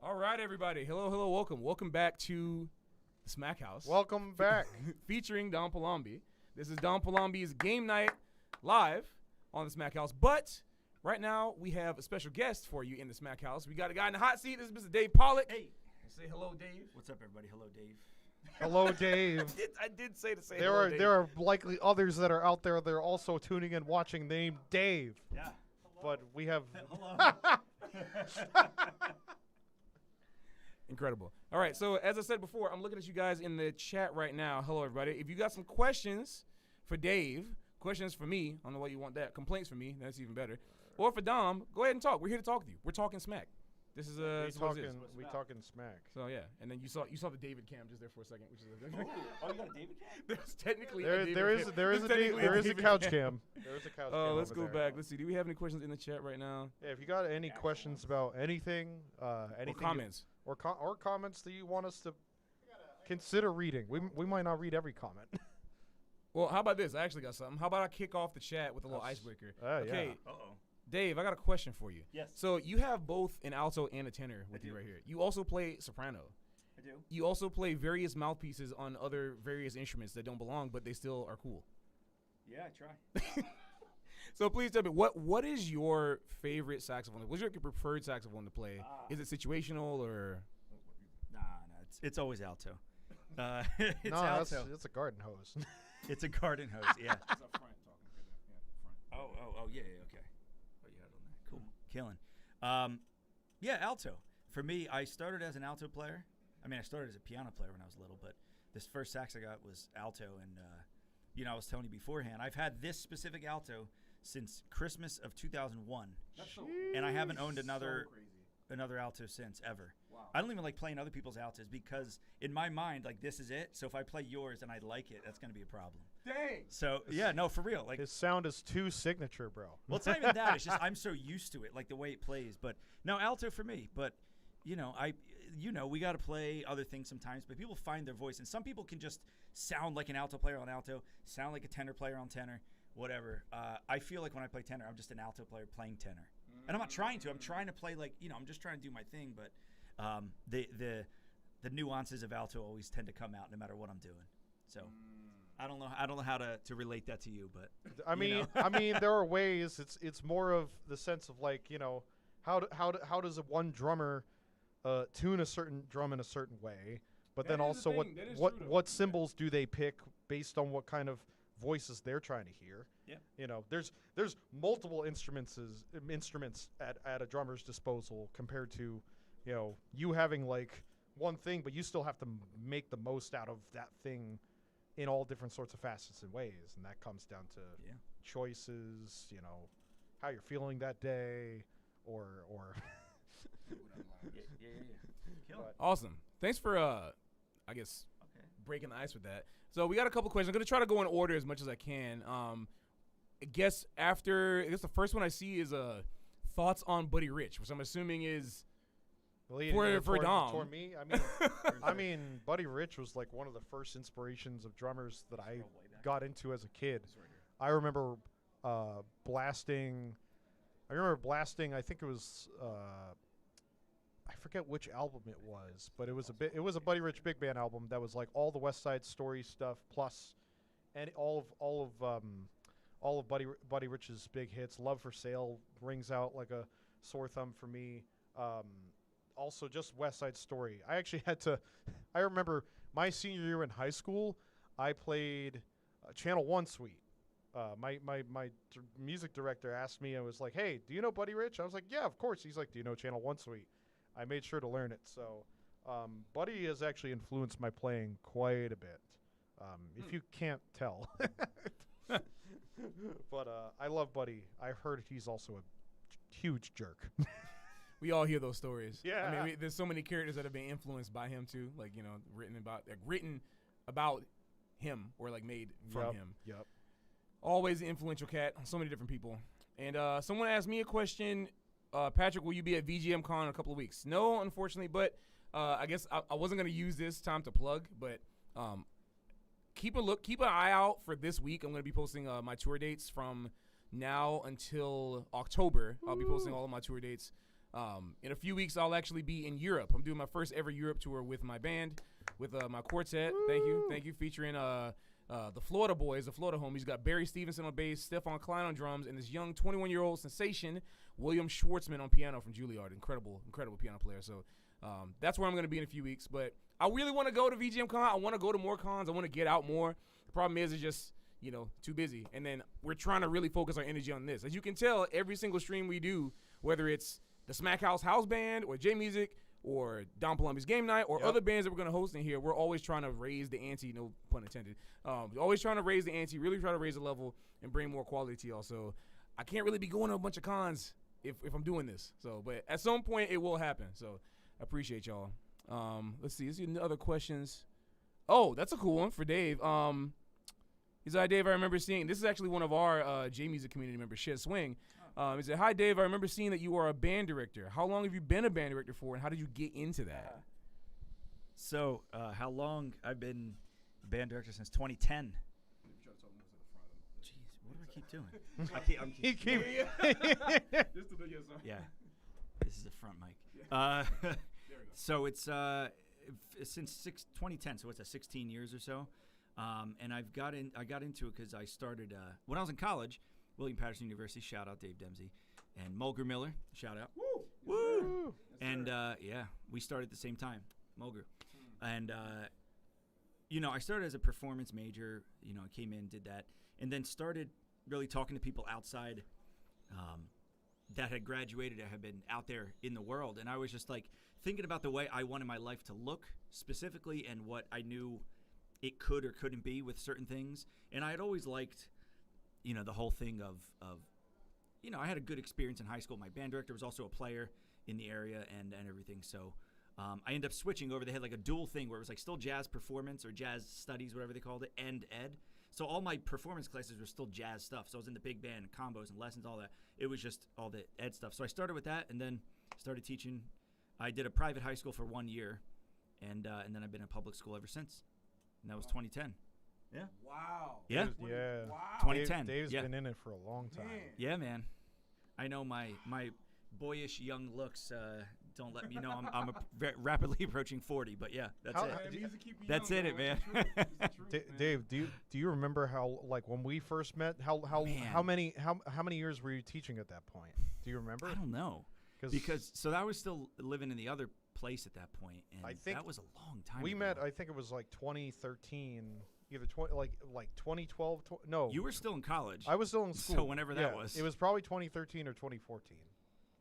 All right, everybody. Hello, welcome back to the Smack House. Welcome back. Featuring Don Palombi. This is Don Palombi's game night live on the Smack House. But right now we have a special guest for you in the Smack House. We got a guy in the hot seat. This is Mr. Dave Pollock. Hey. Say hello, Dave. What's up, everybody? Hello, Dave. Hello, Dave. I did say to say hello, Dave. There are likely others that are out there that are also tuning in, watching, named Dave. Yeah. But we have. Hello. Incredible. All right, so as I said before, I'm looking at you guys in the chat right now. Hello, everybody. If you got some questions for Dave, questions for me, I don't know why you want that, complaints for me, that's even better, or for Dom, go ahead and talk. We're here to talk with you. We're talking smack. This is we talking smack. So yeah, and then you saw the David cam just there for a second, which is Oh, you got a David cam? there's technically There is a David couch cam. cam. There is a couch cam. Oh, let's over go there. back. Let's see. Do we have any questions in the chat right now? Yeah, if you got any questions about anything, anything Or comments? or comments that you want us to consider reading, we might not read every comment. Well, how about this? I actually got something. How about I kick off the chat with a little icebreaker? Okay, Yeah. Uh-oh. Dave, I got a question for you. Yes. So you have both an alto and a tenor with you right here. You also play soprano. I do. You also play various mouthpieces on other various instruments that don't belong, but they still are cool. Yeah, I try. So please tell me, what is your favorite saxophone? What's your preferred saxophone to play? Is it situational or? Nah, it's always alto. It's No, alto. it's a garden hose. It's a garden hose. Yeah. It's up front talking. Yeah, front. Oh, yeah, okay. Oh, you had it on there. Cool. Killing. Yeah, alto. For me, I started as an alto player. I mean, I started as a piano player when I was little, but this first sax I got was alto, and I was telling you beforehand, I've had this specific alto since Christmas of 2001, That's so and I haven't owned another so crazy. another alto since ever. Wow. I don't even like playing other people's altos because in my mind, like, this is it. So if I play yours and I like it, that's going to be a problem. Dang. So yeah, no, for real. Like, His sound is too signature, bro. well, it's not even that. It's just I'm so used to it, like the way it plays. But no, alto for me. But we got to play other things sometimes. But people find their voice, and some people can just sound like an alto player on alto, sound like a tenor player on tenor, whatever. I feel like when I play tenor, I'm just an alto player playing tenor, and I'm not trying to. I'm trying to play like I'm just trying to do my thing. But the nuances of alto always tend to come out no matter what I'm doing. So. I don't know how to relate that to you, but I mean, there are ways. It's more of the sense of like, how does one drummer tune a certain drum in a certain way, but That then is the also thing. That is what true, though. what symbols do they pick based on what kind of voices they're trying to hear? Yeah. There's multiple instruments at a drummer's disposal compared to, you having like one thing, but you still have to make the most out of that thing in all different sorts of facets and ways, and that comes down to choices, how you're feeling that day, or Kill it. Awesome. Thanks for I guess breaking the ice with that. So we got a couple questions. I'm gonna try to go in order as much as I can. I guess the first one I see is thoughts on Buddy Rich, which I'm assuming is for Dom. For me, I mean, Buddy Rich was like one of the first inspirations of drummers that I got into as a kid. I remember blasting. I think it was. I forget which album it was, but it was a Buddy Rich big band album that was like all the West Side Story stuff plus, and all of Buddy Rich's big hits. Love for Sale rings out like a sore thumb for me. Also, just West Side Story. I actually had to. I remember my senior year in high school, I played Channel 1 Suite. My music director asked me, I was like, "Hey, do you know Buddy Rich?" I was like, "Yeah, of course." He's like, "Do you know Channel 1 Suite?" I made sure to learn it. So, Buddy has actually influenced my playing quite a bit. If you can't tell, but I love Buddy. I heard he's also a huge jerk. We all hear those stories. Yeah. I mean, there's so many characters that have been influenced by him too, like written about him or like made from him. Yep. Always an influential cat. So many different people. And someone asked me a question. Patrick, will you be at VGM Con in a couple of weeks? No, unfortunately, but I guess I wasn't gonna use this time to plug, but keep an eye out for this week. I'm gonna be posting my tour dates from now until October. I'll be posting all of my tour dates. In a few weeks, I'll actually be in Europe. I'm doing my first ever Europe tour with my band, with my quartet. Thank you. Featuring the Florida boys, the Florida homies. Got Barry Stevenson on bass, Stefan Klein on drums, and this young 21-year-old sensation, William Schwartzman on piano from Juilliard. Incredible piano player. So that's where I'm going to be in a few weeks. But I really want to go to VGM Con. I want to go to more cons. I want to get out more. The problem is it's just, too busy. And then we're trying to really focus our energy on this. As you can tell, every single stream we do, whether it's the Smack House House Band or J Music or Don Palombi's Game Night or other bands that we're going to host in here, we're always trying to raise the ante, no pun intended. Always trying to raise the ante, really try to raise the level and bring more quality to y'all. So I can't really be going to a bunch of cons if I'm doing this. So, but at some point it will happen. So I appreciate y'all. Let's see other questions. Oh, that's a cool one for Dave. He's like, Dave, I remember seeing, this is actually one of our J Music community members, Shed Swing. He said, hi, Dave, I remember seeing that you are a band director. How long have you been a band director for, and how did you get into that? So, how long? I've been a band director since 2010. Jeez, what do I keep doing? He keep. Yeah, this is the front mic. So it's since 2010, so it's 16 years or so. And I got into it because I started when I was in college. William Patterson University, shout out Dave Dempsey, and Mulger Miller, shout out. Woo! Woo! And we started at the same time, Mulger. And I started as a performance major. I came in, did that, and then started really talking to people outside that had graduated, that had been out there in the world, and I was just like thinking about the way I wanted my life to look specifically, and what I knew it could or couldn't be with certain things. And I had always liked, the whole thing of I had a good experience in high school. My band director was also a player in the area and everything. So I ended up switching over. They had like a dual thing where it was like still jazz performance or jazz studies, whatever they called it, and ed. So all my performance classes were still jazz stuff. So I was in the big band and combos and lessons, all that. It was just all the ed stuff. So I started with that and then started teaching. I did a private high school for 1 year, and then I've been in public school ever since. And that was 2010. Yeah. Wow. Yeah. Yeah. Wow. 2010. Dave's been in it for a long time. Man. Yeah, man. I know my boyish young looks don't let me know I'm rapidly approaching 40, but yeah, that's it. That's it, man. Dave, do you remember how, like, when we first met, how many years were you teaching at that point? Do you remember? I don't know. Because I was still living in the other place at that point, and I think that was a long time we ago. met, I think it was like 2013, either 2012. No, You were still in college. I was still in school. So whenever that was. It was probably 2013 or 2014.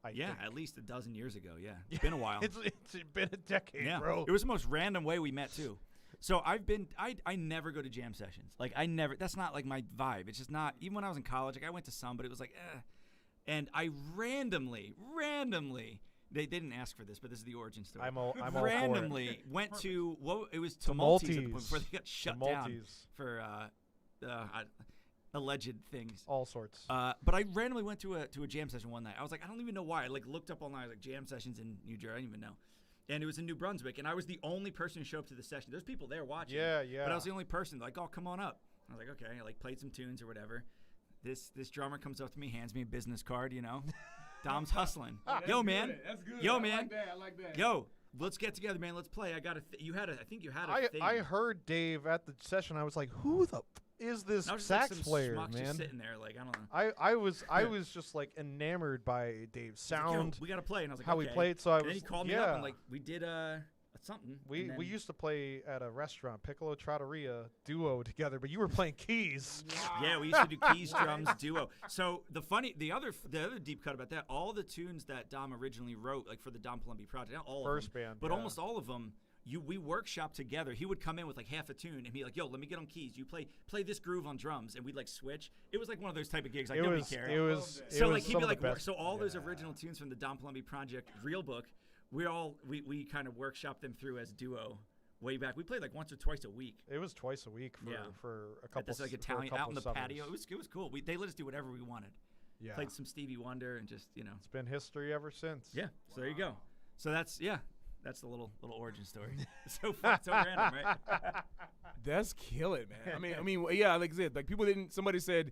I think. at least a dozen years ago. Yeah, it's been a while. It's been a decade, Yeah, bro. it was the most random way we met too. So I never go to jam sessions. Like that's not like my vibe. It's just not. Even when I was in college, like I went to some, but it was like, and I randomly, they didn't ask for this, but this is the origin story. I'm all randomly went to it was Tumulties at the point before they got shut down for alleged things, all sorts. But I randomly went to a jam session one night. I was like, I don't even know why. I looked up all night, like jam sessions in New Jersey. I didn't even know. And it was in New Brunswick, and I was the only person who showed up to the session. There's people there watching. Yeah. But I was the only person. Like, oh, come on up. I was like, okay. I played some tunes or whatever. This drummer comes up to me, hands me a business card. Dom's hustling. Yo, man. That's good. Yo, I man. I like that. Yo, let's get together, man. Let's play. I think you had a thing. I heard Dave at the session. I was like, who the is this sax player, man? Man? Just sitting there, like, I don't know. I was just like enamored by Dave's sound. Yo, we gotta play, and I was like, how okay. he played. So and then he called me up, and like we did something. We used to play at a restaurant, Piccolo Trattoria duo together, but you were playing keys. Wow. Yeah, we used to do keys, drums, duo. So the other deep cut about that, all the tunes that Dom originally wrote, like for the Dom Palombi project, not all First of them, band, but yeah. almost all of them. We workshop together. He would come in with like half a tune and be like, "Yo, let me get on keys. You play this groove on drums," and we'd like switch. It was like one of those type of gigs. Like nobody cared. It was so like he'd some be of like, the best. so all those original tunes from the Dom Palombi project real book, we kind of workshopped them through as duo. Way back, we played like once or twice a week. It was twice a week for a couple. At this like Italian out in the patio. It was cool. They let us do whatever we wanted. Yeah. Played some Stevie Wonder and just It's been history ever since. Yeah. So there you go. So that's the little origin story. So fun, so random, right? That's kill it, man. I mean, yeah, like I said, like people didn't. Somebody said,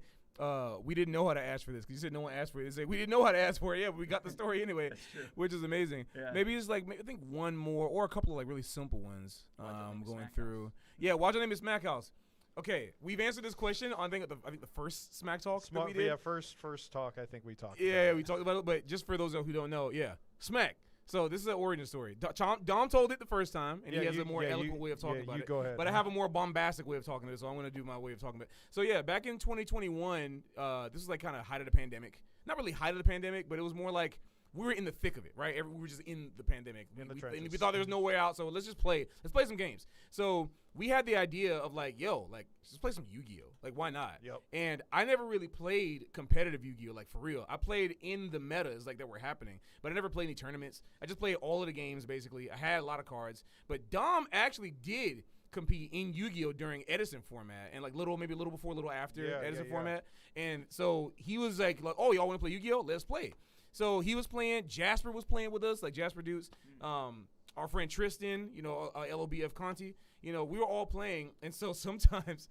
we didn't know how to ask for this, because you said no one asked for it. They said we didn't know how to ask for it. Yeah, but we got the story anyway, which is amazing. Yeah. Maybe it's like I think one more or a couple of like really simple ones. Going through. Yeah, Why'd Your Name Is Smack House. Okay, we've answered this question on I think the first Smack Talk that we did. Yeah, first talk I think we talked. Yeah, we talked about it, but just for those who don't know, yeah, Smack. So this is an origin story. Dom told it the first time, and he has a more eloquent way of talking about it. Go ahead. But I have a more bombastic way of talking about it, so I'm going to do my way of talking about it. So yeah, back in 2021, this was like kind of height of the pandemic. Not really height of the pandemic, but it was more like we were in the thick of it, right? We were just in the pandemic. In the we trenches. thought there was no way out, so let's just play. Let's play some games. So we had the idea of like, yo, like let's play some Yu-Gi-Oh. Like why not? Yep. And I never really played competitive Yu-Gi-Oh, like for real. I played in the metas like that were happening, but I never played any tournaments. I just played all of the games basically. I had a lot of cards, but Dom actually did compete in Yu-Gi-Oh during Edison format and like maybe a little before, a little after Edison format. And so he was like, oh, y'all want to play Yu-Gi-Oh? Let's play. So he was playing. Jasper was playing with us, like Jasper Dukes. Our friend Tristan, LOBF Conti. We were all playing, and so sometimes.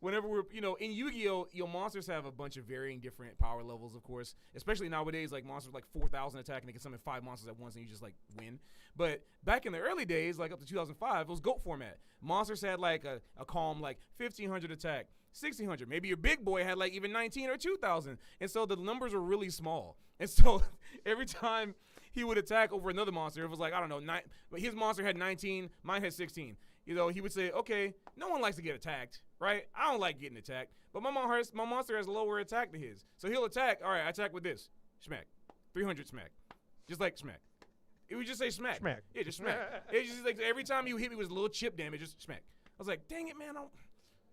Whenever we're, in Yu-Gi-Oh, your monsters have a bunch of varying different power levels, of course. Especially nowadays, like monsters like 4,000 attack, and they can summon 5 monsters at once, and you just like win. But back in the early days, like up to 2005, it was GOAT format. Monsters had like a calm like 1,500 attack, 1,600. Maybe your big boy had like even 19 or 2,000, and so the numbers were really small. And so every time he would attack over another monster, it was like I don't know, but his monster had 19, mine had 16. He would say, okay, no one likes to get attacked, right? I don't like getting attacked, but my monster has lower attack than his. So he'll attack, all right, I attack with this, smack, 300 smack, just like smack. It would just say smack. Smack. Yeah, just smack. It's just like every time you hit me with a little chip damage, just smack. I was like, dang it, man, I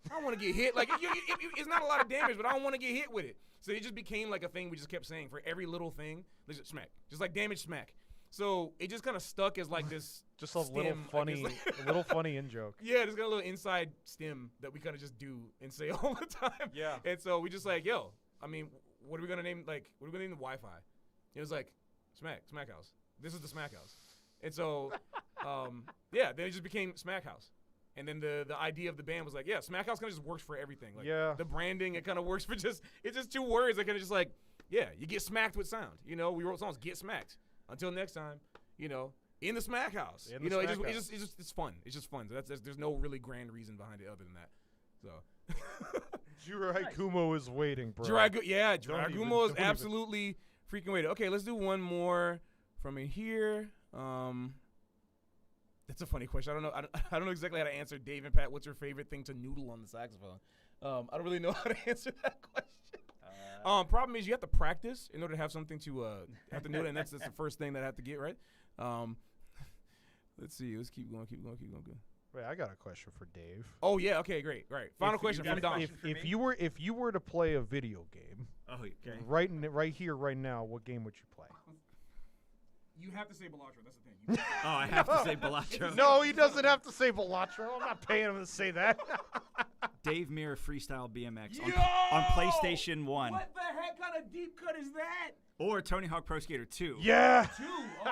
don't want to get hit. Like, it's not a lot of damage, but I don't want to get hit with it. So it just became like a thing we just kept saying for every little thing, just smack, just like damage smack. So it just kind of stuck as like this. Just a little funny in joke. Yeah, there's got a little inside stem that we kind of just do and say all the time. Yeah. And so we just like, yo, I mean, what are we gonna name? Like, what are we gonna name the Wi-Fi? It was like, Smack House. This is the Smack House. And so, then it just became Smack House. And then the idea of the band was like, yeah, Smack House kind of just works for everything. Like, the branding, it kind of works for it's just 2 words that kind of just like, yeah, you get smacked with sound. We wrote songs, get smacked. Until next time, in the Smack House. It's fun. It's just fun. So there's no really grand reason behind it other than that. So. Jirai Kumo is waiting, bro. Jirai Kumo is absolutely freaking waiting. Okay, let's do one more from in here. That's a funny question. I don't know exactly how to answer. Dave and Pat, what's your favorite thing to noodle on the saxophone? I don't really know how to answer that question. Problem is you have to practice in order to have something to have to noodle, and that's the first thing that I have to get right. Let's see. Let's keep going. Wait, I got a question for Dave. Oh yeah. Okay. Great. Final question from Dom. If you were to play a video game, okay, right here, right now, what game would you play? You have to say Balatro. That's the thing. I have to say Balatro. No, he doesn't have to say Balatro. I'm not paying him to say that. Dave Mirror Freestyle BMX on PlayStation 1. What the heck kind of deep cut is that? Or Tony Hawk Pro Skater 2. Yeah. 2.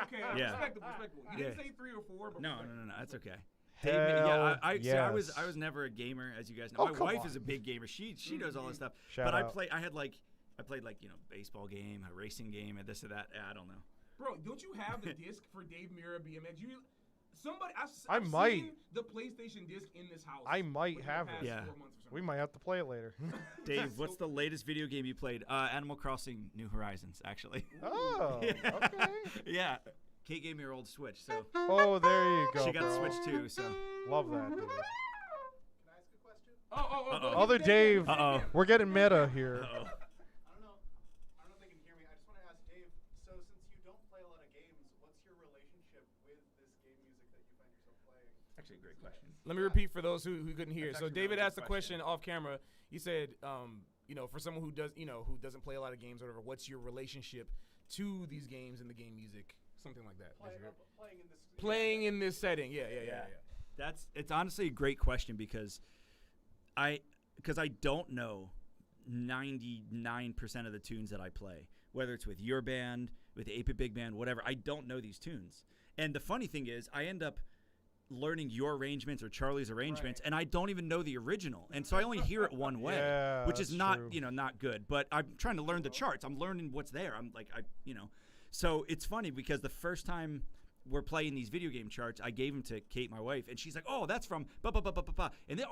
Okay. Yeah. Respectable. You didn't say 3 or 4. But No. That's okay. Hell I was never a gamer, as you guys know. Oh, My come wife on. is a big gamer. She does all this stuff. Shout but out. I played baseball game, a racing game, and this or that. I don't know. Bro, don't you have the disc for Dave Mirra BMX? I I've might. seen the PlayStation disc in this house. I might within the have past it. Yeah. 4 months or something. We might have to play it later. Dave, what's the latest video game you played? Animal Crossing New Horizons, actually. Oh, Yeah. okay. Yeah. Kate gave me her old Switch, so Oh, there you go. she got the bro. Switch too. So Love that, dude. Can I ask a question? Oh. Other Dave, Uh-oh. we're getting meta here. I don't know if they can hear me. I just want to ask Dave, so since you don't play a lot of games, what's your relationship with this game music that you find yourself playing? actually a great question. Let me repeat for those who couldn't hear. That's So actually a David really asked the good question off camera. He said, for someone who doesn't play a lot of games or whatever, what's your relationship to these games and the game music, something like that. Playing in this setting. Yeah. It's honestly a great question because I don't know 99% of the tunes that I play, whether it's with your band, with the 8-Bit Big Band, whatever. I don't know these tunes. And the funny thing is I end up learning your arrangements or Charlie's arrangements, and I don't even know the original, and so I only hear it one way, which is not true. not good. But I'm trying to learn the charts. I'm learning what's there. I'm like so it's funny because the first time we're playing these video game charts, I gave them to Kate, my wife, and she's like, "Oh, that's from ba ba ba ba ba ba," and then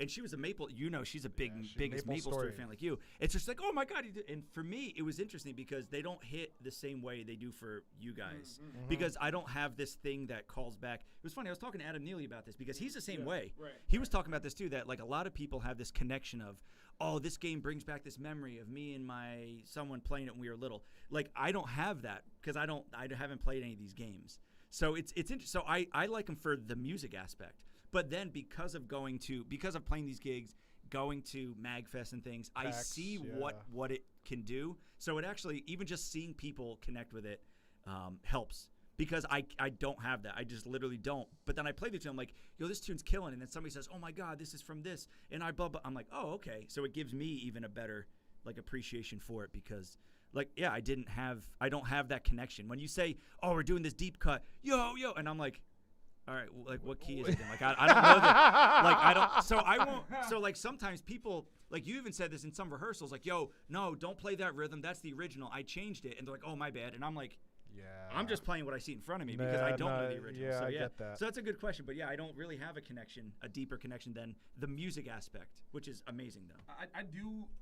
and she was a Maple. She's a biggest Maple Story fan like you. It's just like, "Oh my God!" And for me, it was interesting because they don't hit the same way they do for you guys. Because I don't have this thing that calls back. It was funny. I was talking to Adam Neely about this because he's the same way. Right. He was talking about this too. That like a lot of people have this connection of, "Oh, this game brings back this memory of me and someone playing it when we were little." Like I don't have that because I haven't played any of these games. So it's interesting. So I like them for the music aspect. But then because of playing these gigs, going to MagFest and things, I see what it can do. So it actually, even just seeing people connect with it helps. Because I don't have that. I just literally don't. But then I play the tune. I'm like, yo, this tune's killing. And then somebody says, oh my God, this is from this. And I blah, blah. I'm like, oh, okay. So it gives me even a better like appreciation for it because like, yeah, I don't have that connection. When you say, oh, we're doing this deep cut, yo, and I'm like, all right, like what key is it in? Like I don't know that. Like I don't. So I won't. So like sometimes people, like you even said this in some rehearsals, like, yo, no, don't play that rhythm. That's the original. I changed it, and they're like, oh, my bad. And I'm like, yeah, I'm just playing what I see in front of me because I don't know the original. Yeah, so I get that. So that's a good question, but yeah, I don't really have a deeper connection than the music aspect, which is amazing though.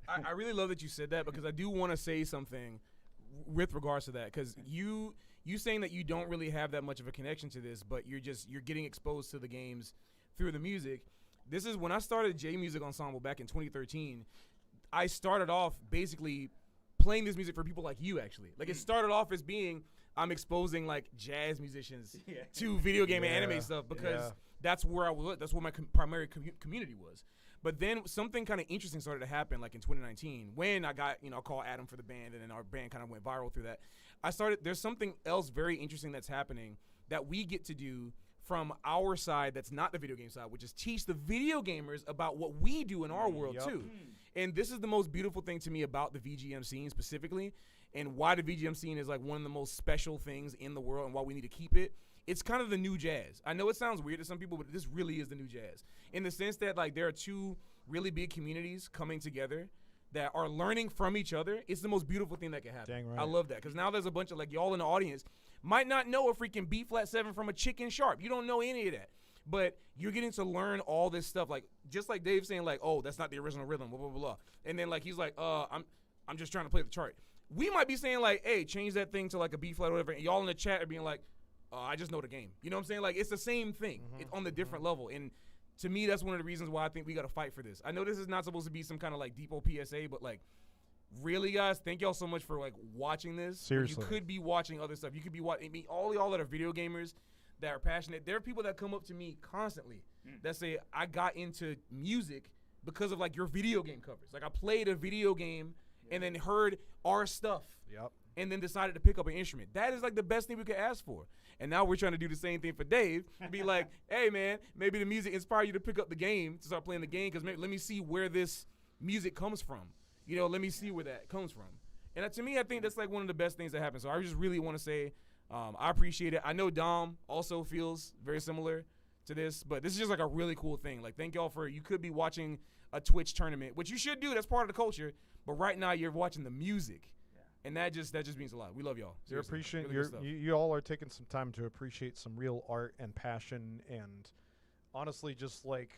I really love that you said that because I do want to say something with regards to that because you saying that you don't really have that much of a connection to this, but you're getting exposed to the games through the music. This is when I started J Music Ensemble back in 2013. I started off basically playing this music for people like you actually. Like it started off as being I'm exposing like jazz musicians to video game and anime stuff because that's where I was. That's where my primary community was. But then something kind of interesting started to happen like in 2019 when I got, I called Adam for the band and then our band kind of went viral through that. There's something else very interesting that's happening that we get to do from our side that's not the video game side, which is teach the video gamers about what we do in our world too. And this is the most beautiful thing to me about the VGM scene specifically and why the VGM scene is like one of the most special things in the world and why we need to keep it. It's kind of the new jazz. I know it sounds weird to some people, but this really is the new jazz in the sense that like there are two really big communities coming together that are learning from each other. It's the most beautiful thing that can happen. Dang right. I love that because now there's a bunch of like y'all in the audience might not know a freaking B flat 7 from a chicken sharp. You don't know any of that. But you're getting to learn all this stuff, like just like Dave saying, like, oh, that's not the original rhythm, blah, blah, blah, blah. And then like he's like, I'm just trying to play the chart. We might be saying like, hey, change that thing to like a B flat or whatever, and y'all in the chat are being like, I just know the game. You know what I'm saying? Like it's the same thing. It's on the different level. And to me, that's one of the reasons why I think we got to fight for this. I know this is not supposed to be some kind of like depot PSA, but like, really, guys, thank y'all so much for like watching this. Seriously, you could be watching other stuff. You could be watching. I mean, all y'all that are video gamers that are passionate. There are people that come up to me constantly that say I got into music because of like your video game covers. Like I played a video game and then heard our stuff. Yep. And then decided to pick up an instrument. That is like the best thing we could ask for. And now we're trying to do the same thing for Dave. Be like, hey man, maybe the music inspired you to pick up the game, to start playing the game, because let me see where this music comes from. Let me see where that comes from. And to me, I think that's like one of the best things that happens. So I just really want to say, I appreciate it. I know Dom also feels very similar to this, but this is just like a really cool thing. Like, thank y'all you could be watching a Twitch tournament, which you should do. That's part of the culture. But right now, you're watching the music. And that just means a lot. We love y'all. Seriously. You all are taking some time to appreciate some real art and passion, and honestly, just like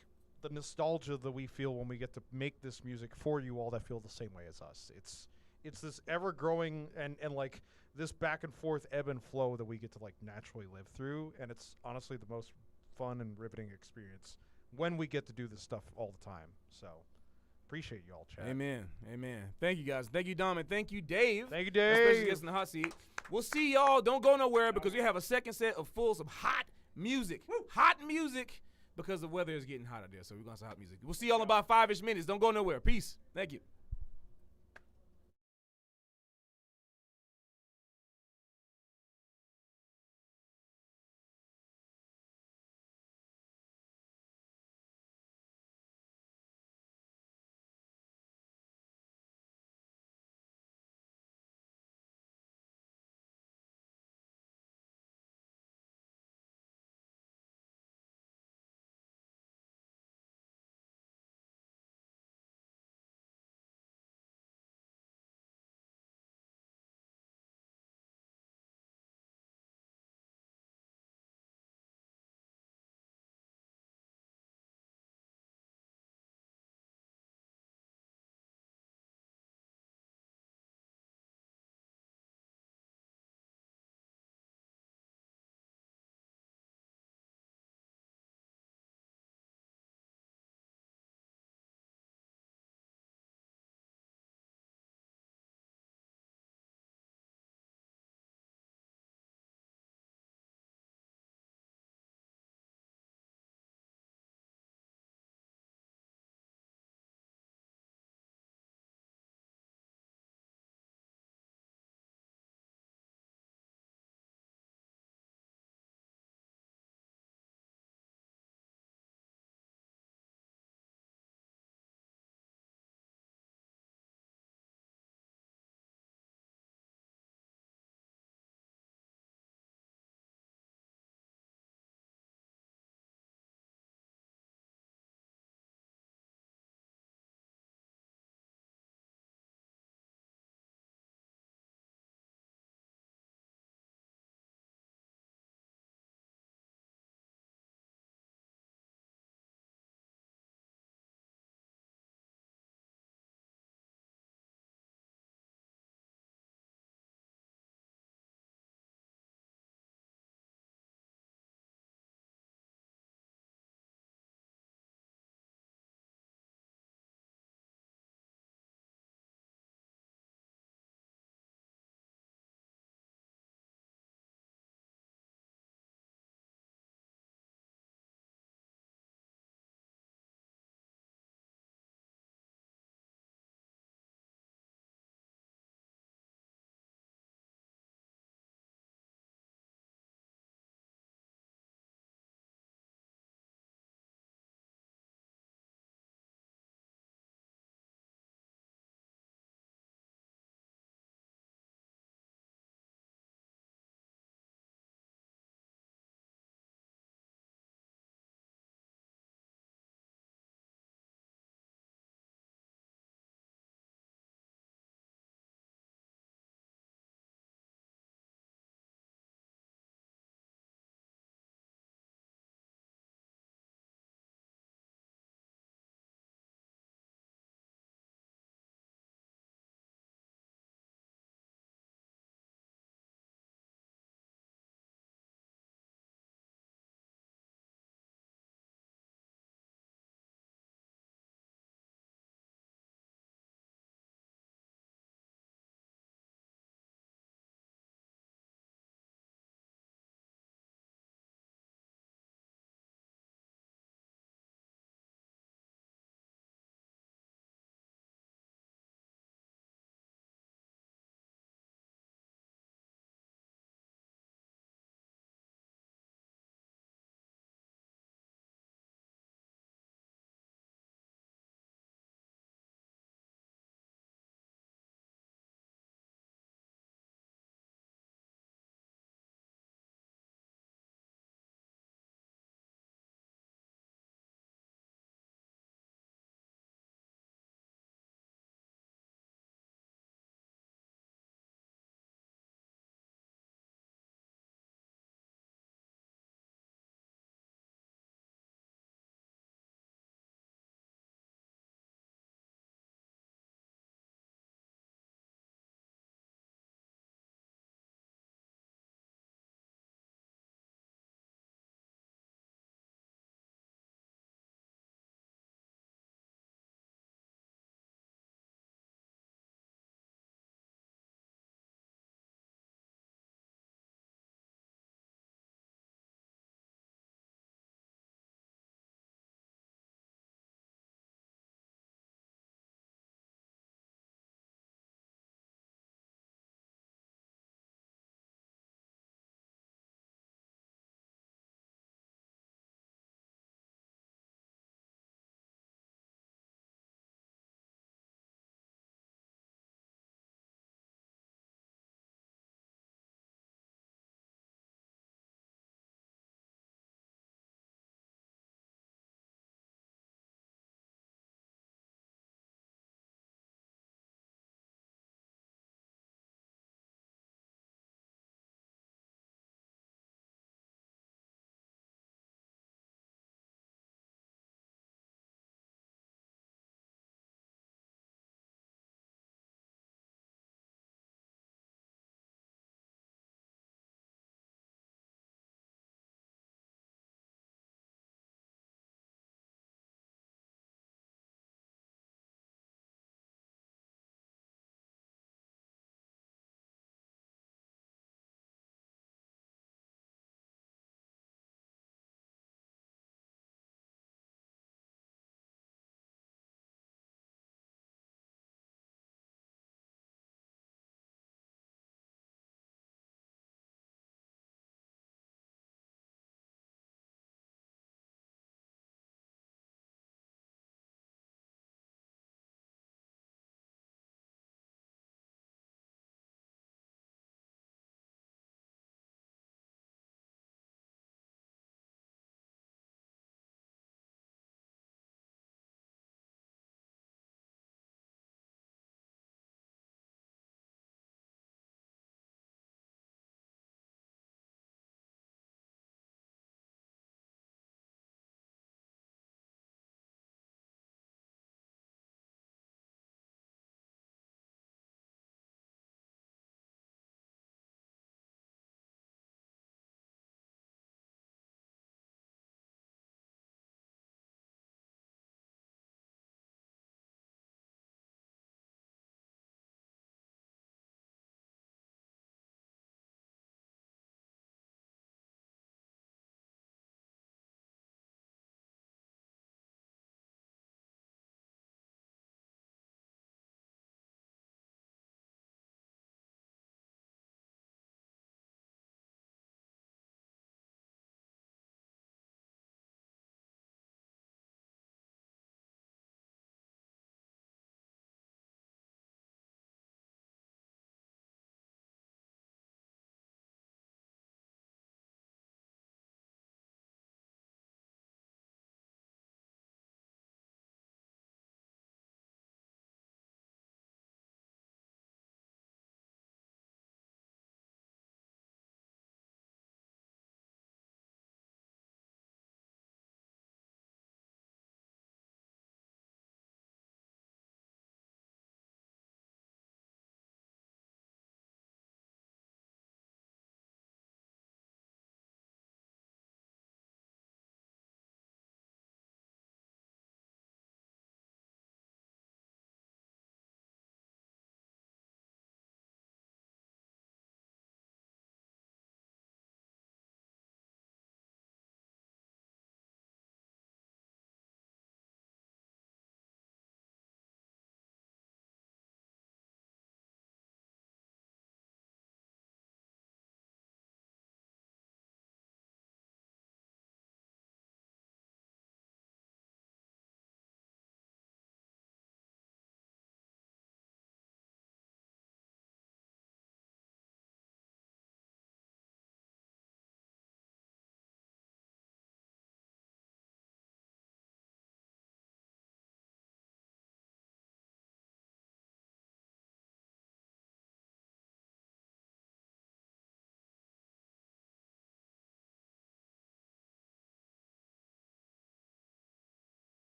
the nostalgia that we feel when we get to make this music for you all that feel the same way as us. It's this ever growing and like this back and forth ebb and flow that we get to like naturally live through, and it's honestly the most fun and riveting experience when we get to do this stuff all the time. So. Appreciate you all, chat. Amen. Thank you, guys. Thank you, Dom, and thank you, Dave. Thank you, Dave. Especially guests in the hot seat. We'll see y'all. Don't go nowhere because we have a second set of some hot music. Woo. Hot music because the weather is getting hot out there, so we're going to have hot music. We'll see y'all in about 5-ish minutes. Don't go nowhere. Peace. Thank you.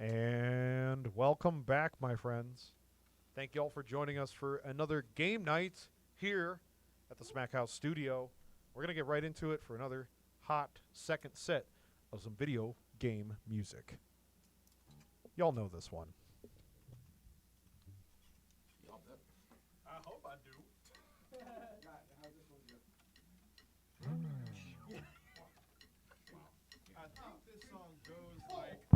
And welcome back, my friends. Thank you all for joining us for another game night here at the Smack House studio. We're going to get right into it for another hot second set of some video game music. Y'all know this one. Y'all better. I hope I do. I think this song goes like.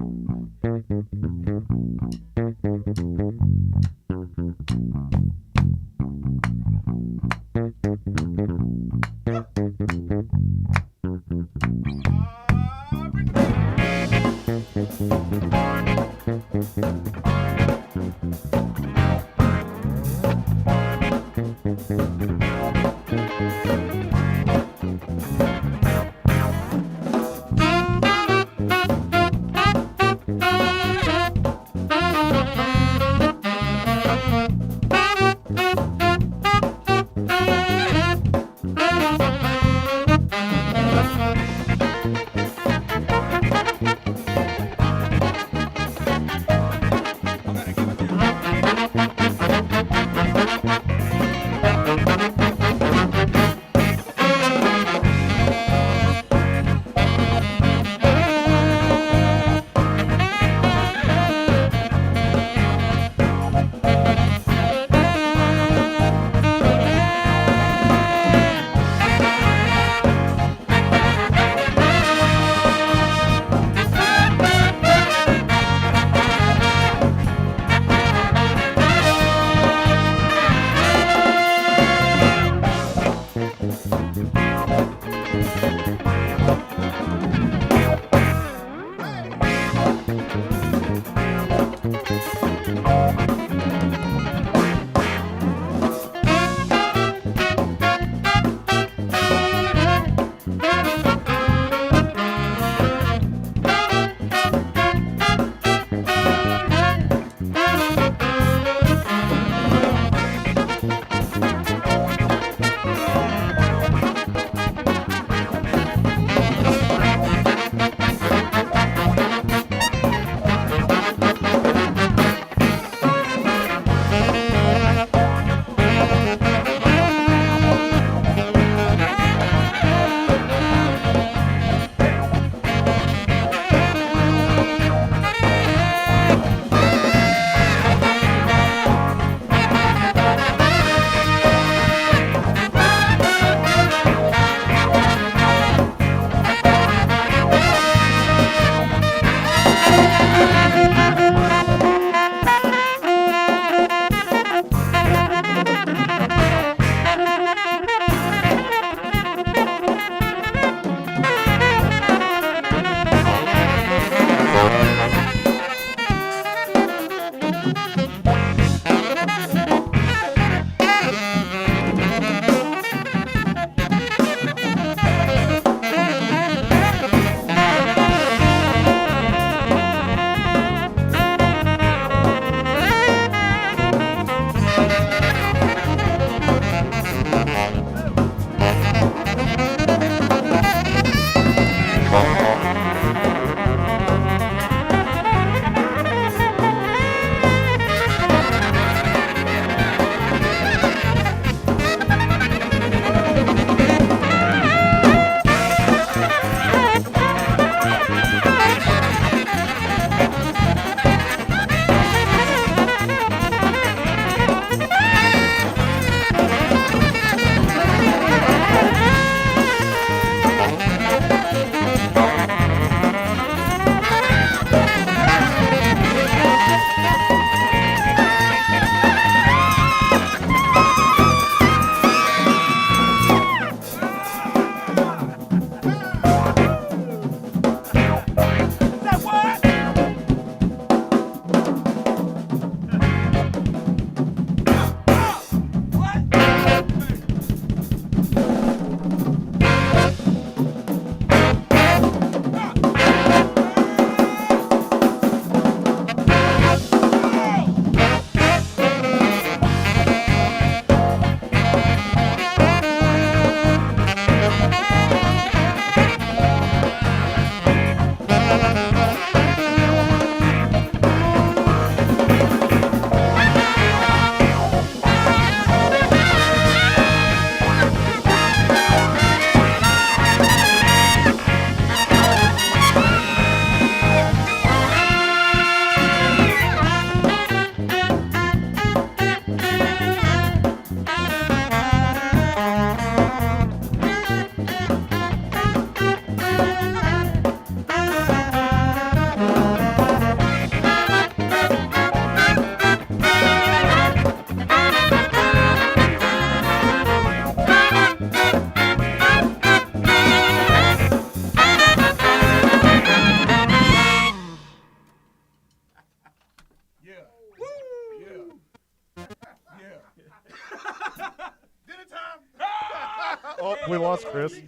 Oh, we lost Chris.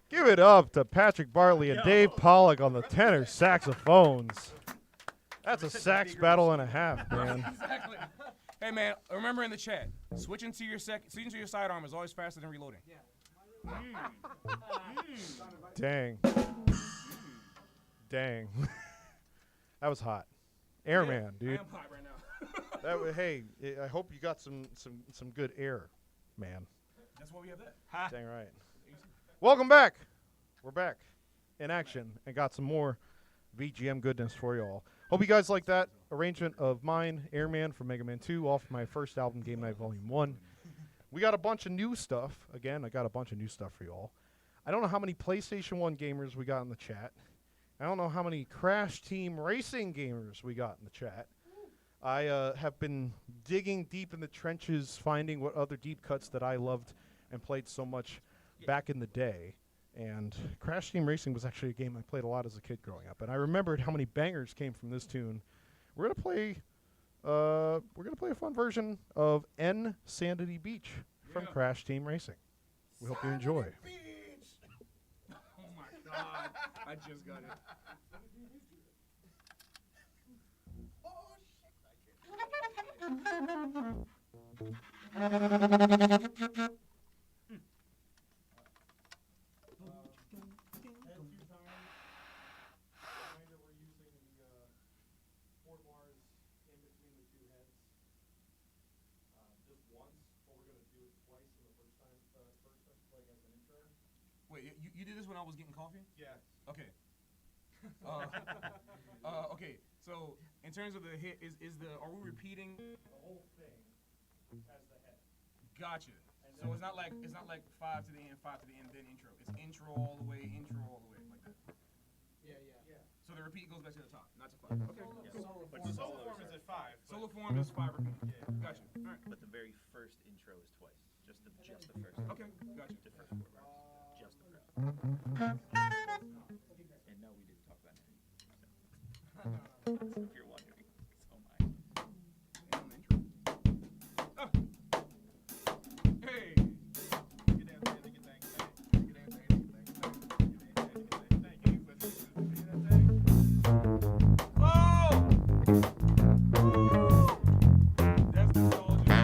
Give it up to Patrick Bartley and Dave Pollock on the tenor saxophones. That's a sax battle and a half, man. Exactly. Hey man, remember in the chat, switching to your sidearm is always faster than reloading. Dang. Dang. That was hot. Airman, dude. I am hot right now. Hey, I hope you got some good air, man. That's why we have that. Dang right. Welcome back. We're back in action and got some more VGM goodness for you all. Hope you guys like that arrangement of mine, Airman from Mega Man 2 off my first album, Game Night Volume 1. We got a bunch of new stuff. Again, I got a bunch of new stuff for you all. I don't know how many PlayStation 1 gamers we got in the chat. I don't know how many Crash Team Racing gamers we got in the chat. I have been digging deep in the trenches, finding what other deep cuts that I loved and played so much back in the day. And Crash Team Racing was actually a game I played a lot as a kid growing up. And I remembered how many bangers came from this tune. We're gonna play a fun version of N Sanity Beach from Crash Team Racing. We hope you enjoy. Oh my god, I just got it. Wait, you did this when I was getting coffee? Yeah. Okay. Okay. So in terms of the hit, are we repeating The whole thing has the head. Gotcha. So it's not like 5 to the end, 5 to the end, then intro. It's intro all the way, like that. Yeah. So the repeat goes back to the top, not to 5. Okay. But the solo form is at 5. Solo form is 5 repeat. Yeah. Gotcha. All right. But the very first intro is twice. Just the first. Okay. Gotcha. The first 4 bars. Just the first. And no, we didn't talk about anything. So, if you're wondering, so am I. And on the intro. Ah. Hey. Oh! That's nostalgia.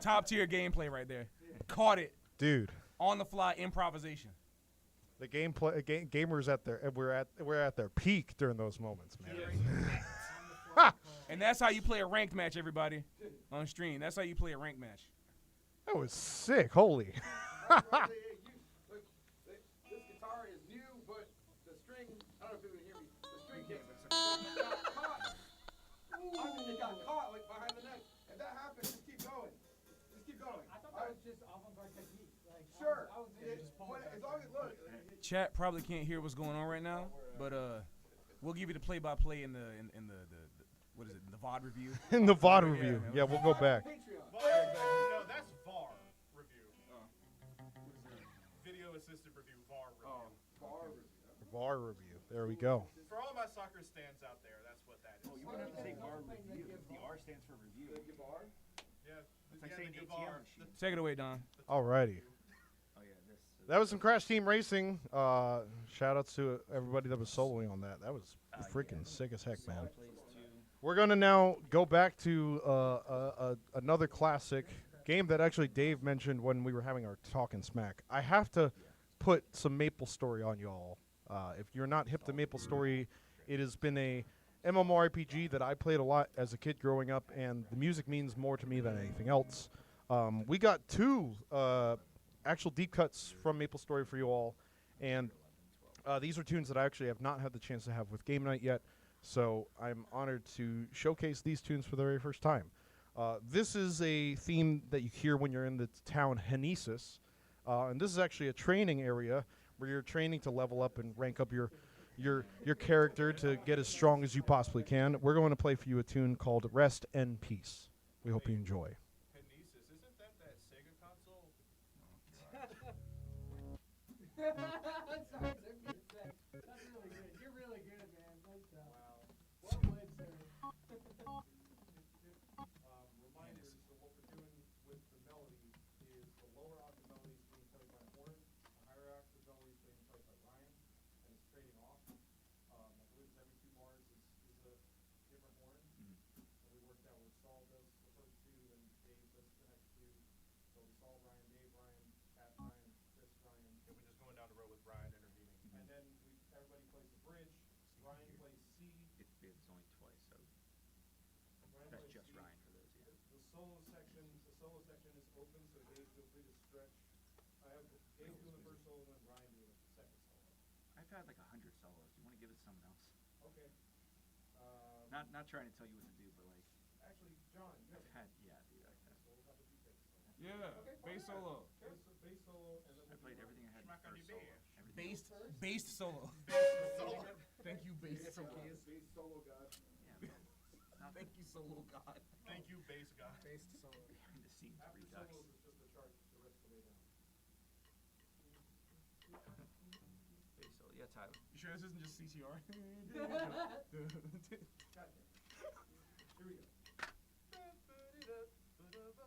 Top tier gameplay right there. Caught it Dude, on the fly improvisation. the gamers we're at their peak during those moments, man. And that's how you play a ranked match, everybody, on stream. That's how you play a ranked match. That was sick. Holy. This guitar is new, but the string, I don't know if you can hear me, the string got caught. It got caught like behind the neck. If that happens, just keep going. Just keep going. I thought that was just avant-garde technique. Like, Sure. I was As long as, look. Chat probably can't hear what's going on right now, but we'll give you the play-by-play in the what is it? The VOD review. In the VOD review. Yeah, we'll go back. Patreon. No, that's VAR review. Video assisted review, VAR review. VAR review. There we go. For all my soccer stands out there, that's what that is. You wouldn't have to say VAR review. The R stands for review. Yeah, It's like yeah, saying the ATM VAR. machine. Take it away, Don. Alrighty. Oh yeah, this. That was some Crash Team Racing. Shout outs to everybody that was soloing on that. That was freaking sick as heck, man. We're going to now go back to another classic game that actually Dave mentioned when we were having our Talkin' Smack. I have to put some Maple Story on y'all. If you're not hip to Maple Story, it has been a MMORPG that I played a lot as a kid growing up, and the music means more to me than anything else. We got two actual deep cuts from Maple Story for you all, and these are tunes that I actually have not had the chance to have with Game Night yet. So I'm honored to showcase these tunes for the very first time. This is a theme that you hear when you're in the town Henesis. And this is actually a training area where you're training to level up and rank up your character to get as strong as you possibly can. We're going to play for you a tune called Rest and Peace. We hope you enjoy. Kinesis, isn't that Sega console? Sorry, that's really good. You're really good, man. Nice job. Wow. Well played, sir. Reminders of what we're doing with the melody is the lower octave melody is being played by horn, the higher octave melody is being played by Ryan, and it's trading off. I believe it's every 2 bars is a different horn. So we worked out where Saul does the first 2, then Dave does the next 2. So we Saul, Ryan, Dave, Ryan, Pat, Ryan, Chris, Ryan. Yeah, we're just going down the road with Brian intervening. And then everybody plays the bridge. Ryan plays C. It's only twice, so Ryan that's plays just C. Ryan for those. Yeah. The solo section is open, so Dave, feel free to stretch. I have Dave doing the first solo and then Ryan doing the second solo. I've had like 100 solos. Do you want to give it to someone else? Okay. Not trying to tell you what to do, but like Actually, John, you I've have had dude. I've had. solo. How would you take solo? Yeah, bass solo. Bass solo, and then I played everything I had in Smack on first your solo. bear. Everything Based solo. Solo. Thank you, bass solo. Bass solo god. Yeah, well, Thank you, solo god. Thank you, bass guy. Based solo. behind the scenes After redux. solos, it's just the chart the rest of the way down. Bass solo. Yeah, Tyler. You sure this isn't just CTR? Gotcha. Here we go.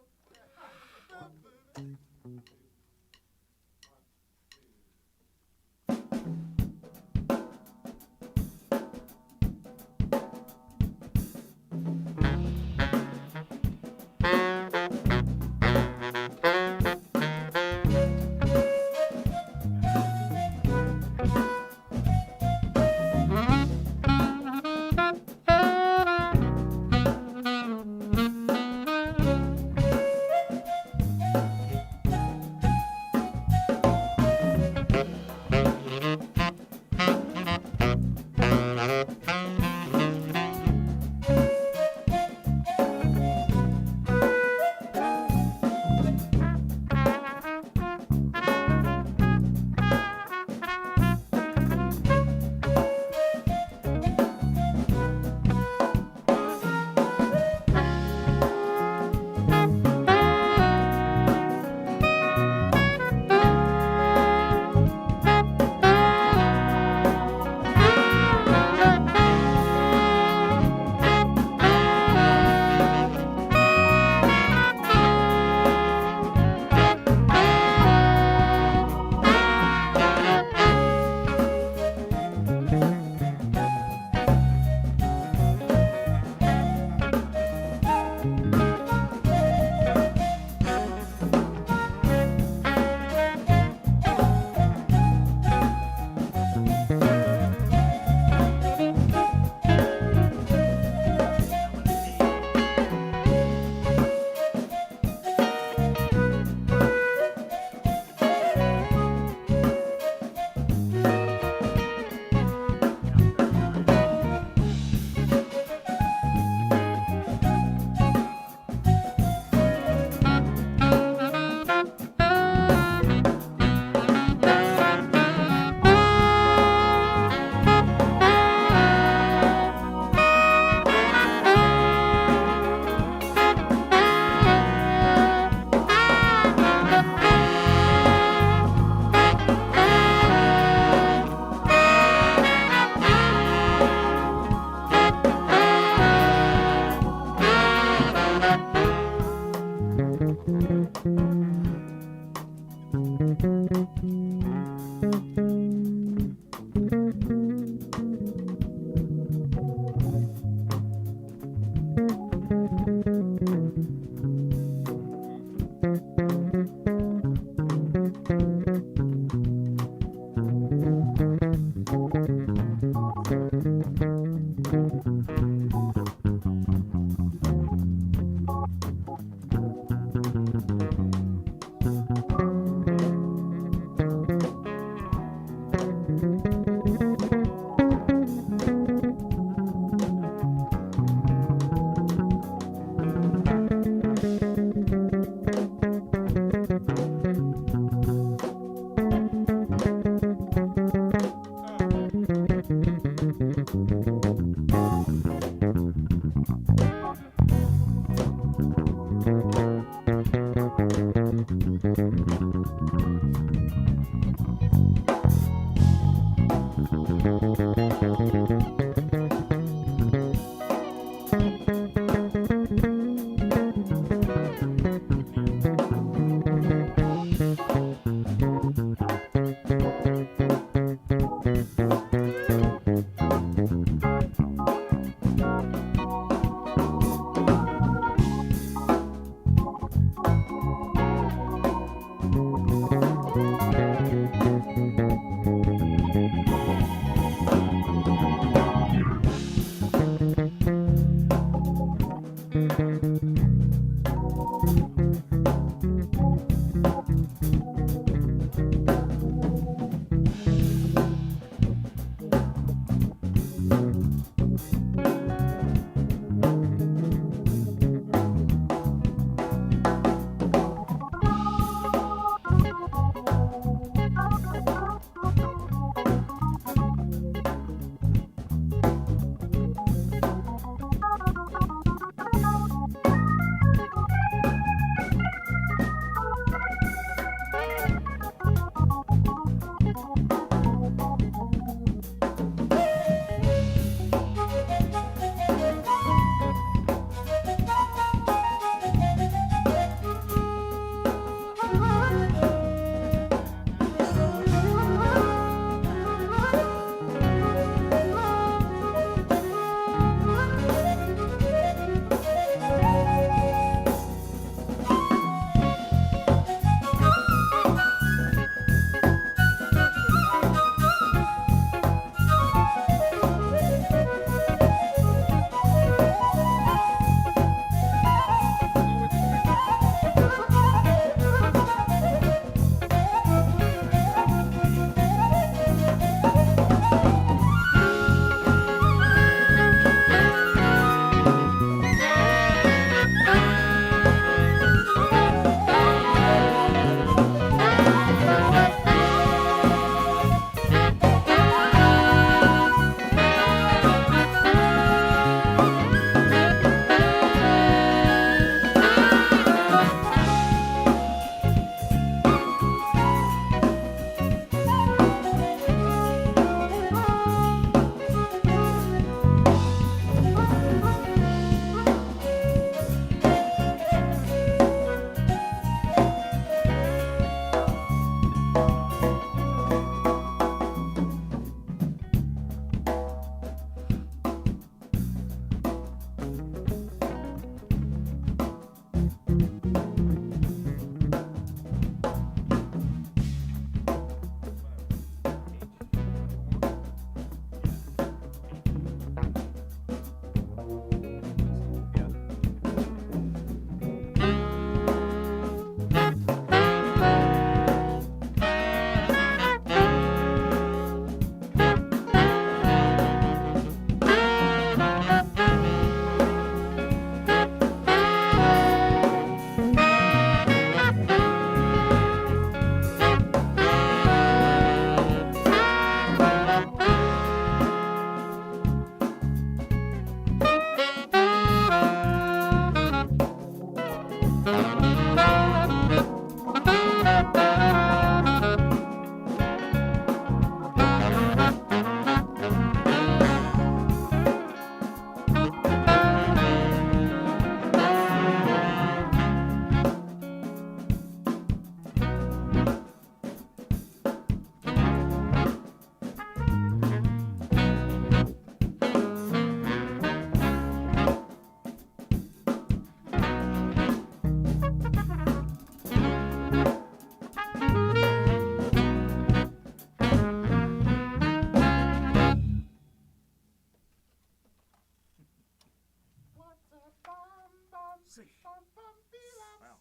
say. Wow.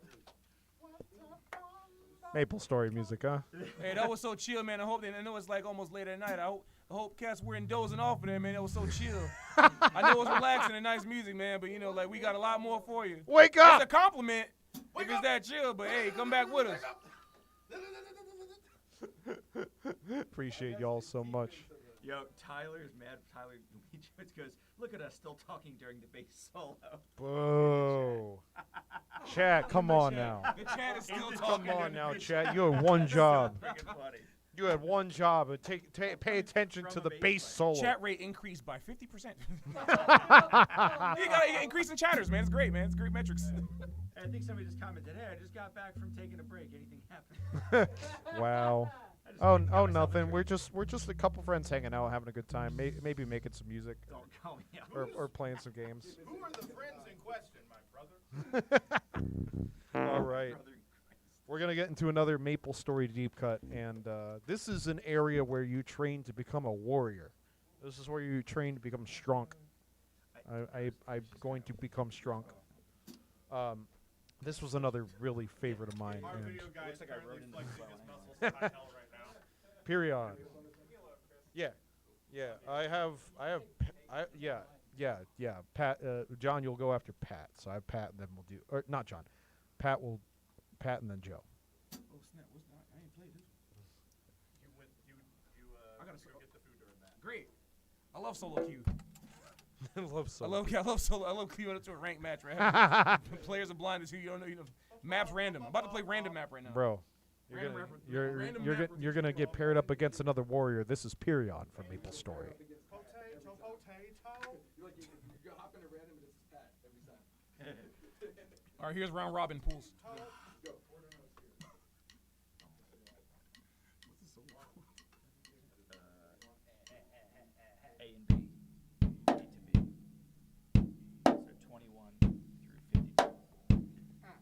Jinx. Maple Story music, huh? Hey, that was so chill, man. I know it's like almost late at night. I hope cats weren't dozing off of there, man. It was so chill. I know it was relaxing and nice music, man, but you know, like we got a lot more for you. Wake It's a up! compliment if it's that chill, but hey, come back with us. Appreciate y'all so much. Yo, Tyler's mad. Tyler goes, look at us still talking during the bass solo. Boo. Chat, come on now. The chat is still Come talking. on now, chat. You had one job. Freaking funny. You had one job. And pay attention From to a the bass bass player. solo. Chat rate increased by 50%. You got increase in chatters, man. It's great, man. It's great metrics. I think somebody just commented, hey, I just got back from taking a break. Anything happened? Wow. I just Oh, wanted to give myself a nothing. drink. We're just a couple friends hanging out, having a good time. Maybe making some music Don't call me out. or playing some games. Who are the friends in question, my brother? All right. Brother in Christ. We're going to get into another Maple Story deep cut, and this is an area where you train to become a warrior. This is where you train to become strong. I'm going to become strong. This was another really favorite of mine. Our And video guy Looks is like I currently wrote in the flexing well his anyway. muscles to high hell right now. Perion. Yeah. Yeah. Pat, John, you'll go after Pat. So I have Pat, and then we'll do, or not John. Pat and then Joe. Oh snap! I ain't played this. I gotta go get the food during that. Great. I love solo queue. I love so. I love solo. I love queuing up to a ranked match, right? Players are blinded who you don't know. Maps random. I'm about to play random map right now. Bro, Random you're gonna get paired up against another warrior. This is Perion from Maple Story. Potato. You hop in a random and it's Pat every time. All right, here's round robin pools. Go. A and B. A to B. So 21 through 52.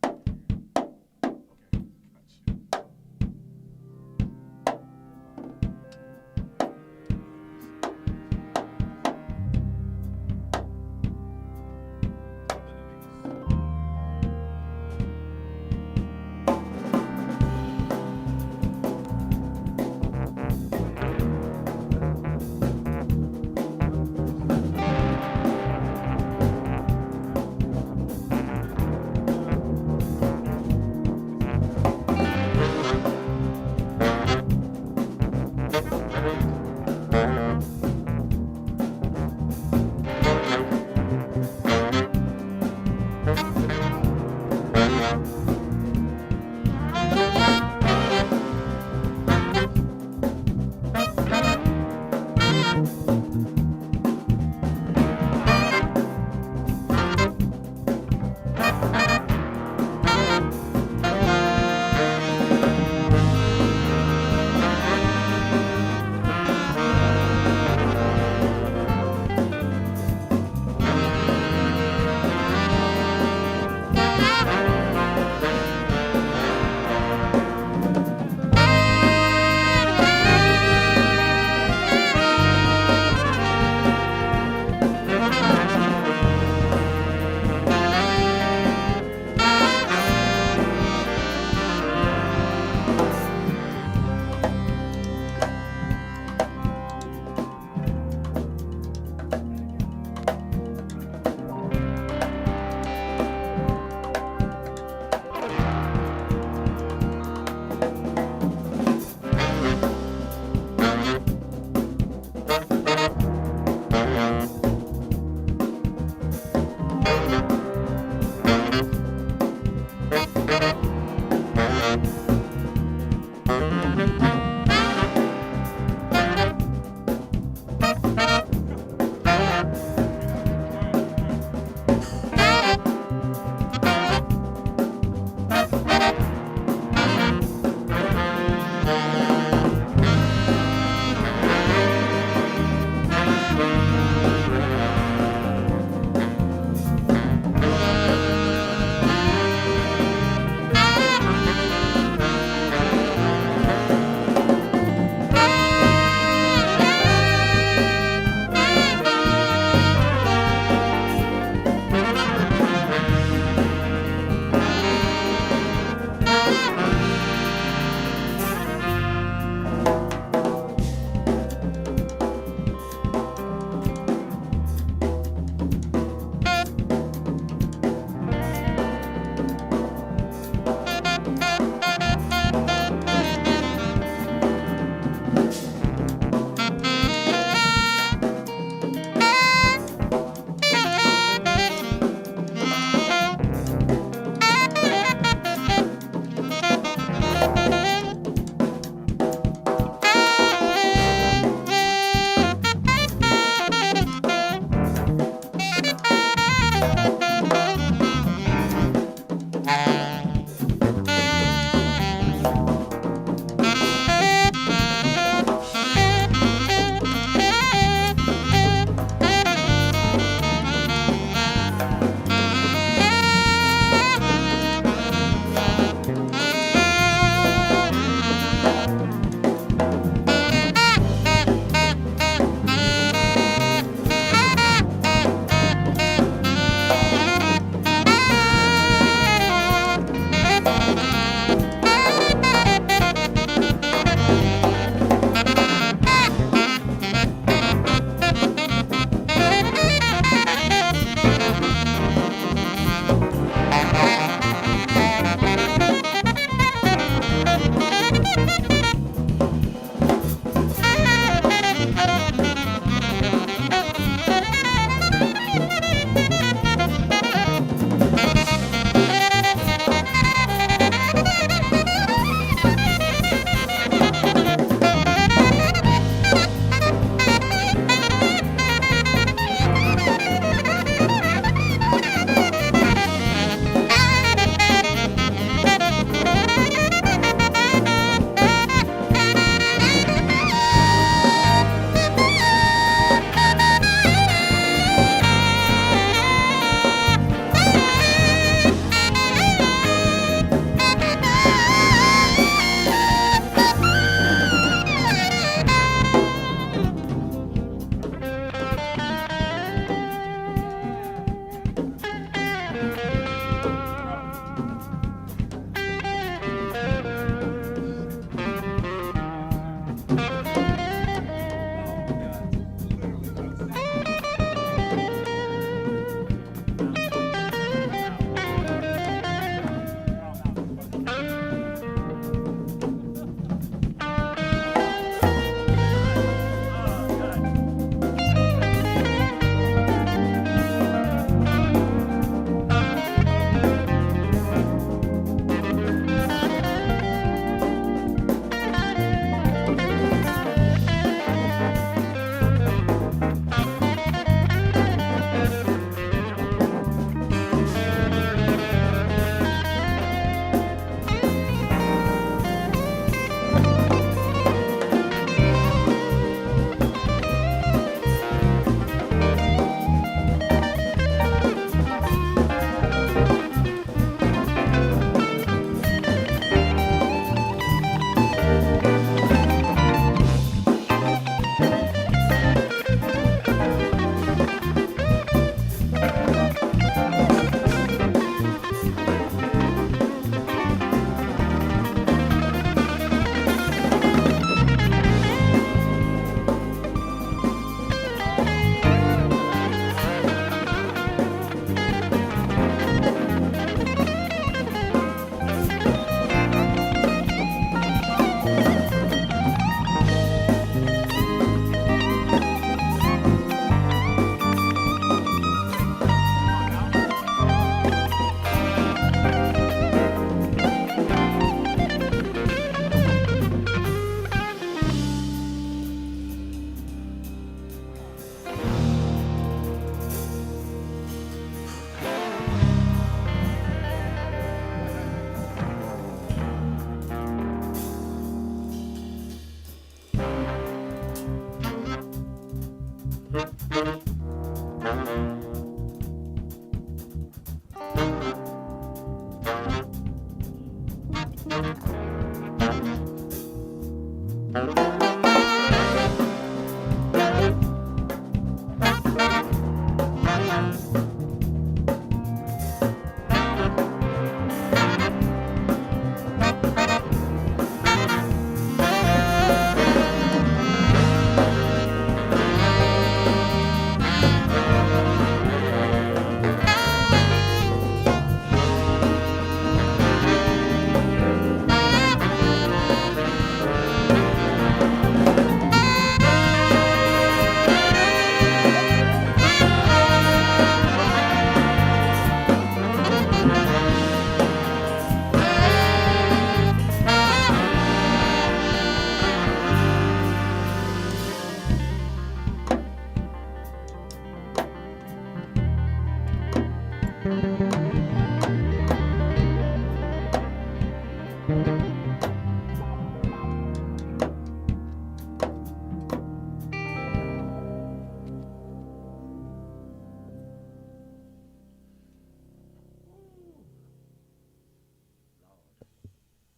That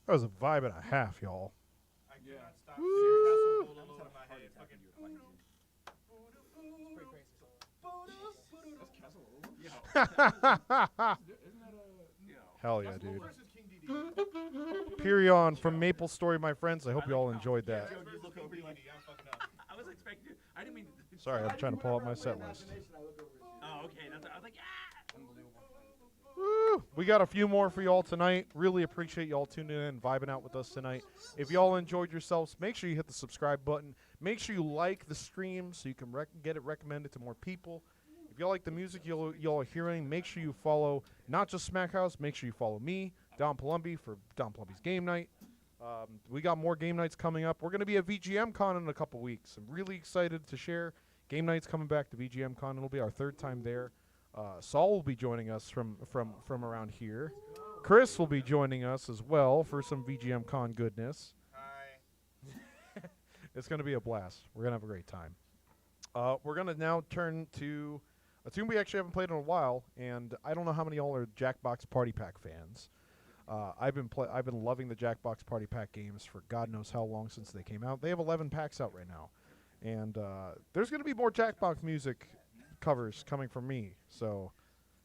was a vibe and a half, y'all. I Yeah. cannot stop Woo! seeing Castle Bull over my head. Fucking That's Castle Over? Isn't that a... Hell yeah, Castle dude. Over versus King DD. Perion from Maple Story, my friends. I hope you all enjoyed that. Joe, you look over you like, I'm fucking up. I was expecting. I didn't mean. Sorry, I'm trying to pull up my set list. Oh, okay. That's, I was like, ah. Woo! We got a few more for y'all tonight. Really appreciate y'all tuning in and vibing out with us tonight. If y'all enjoyed yourselves, make sure you hit the subscribe button. Make sure you like the stream so you can get it recommended to more people. If y'all like the music y'all are hearing, make sure you follow not just Smack House. Make sure you follow me, Don Palombi, for Don Palombi's Game Night. We got more game nights coming up. We're going to be at VGM Con in a couple weeks. I'm really excited to share. Game night's coming back to VGM Con. It'll be our 3rd time there. Saul will be joining us from around here. Chris will be joining us as well for some VGM Con goodness. Hi. It's going to be a blast. We're going to have a great time. We're going to now turn to a tune we actually haven't played in a while, and I don't know how many of y'all are Jackbox Party Pack fans. I've been loving the Jackbox Party Pack games for God knows how long since they came out. They have 11 packs out right now, and there's going to be more Jackbox music covers coming from me. So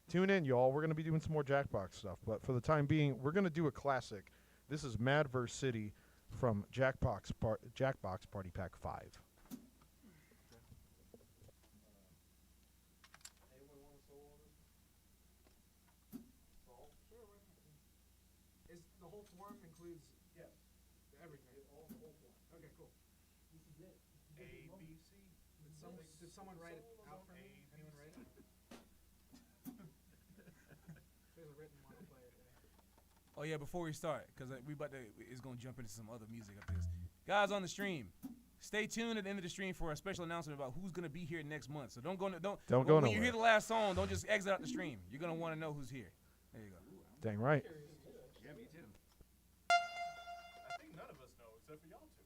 tune in, y'all. We're going to be doing some more Jackbox stuff, but for the time being, we're going to do a classic. This is Mad vs. City from Jackbox Party Pack 5. Anyone want to solo this? Saul? Sure, why not? Is the whole form includes Yes. everything? The whole form. Okay, cool. This is it. A, B, C. Did someone write it out for me? Anyone write it? There's a written one. I'll play it. Yeah. Oh yeah, before we start, because it's gonna jump into some other music up this. Guys on the stream, stay tuned at the end of the stream for a special announcement about who's gonna be here next month. So don't go go when nowhere. you hear the last song, don't just exit out the stream. You're gonna want to know who's here. There you go. Dang right. Yeah, me too. I think none of us know except for y'all two.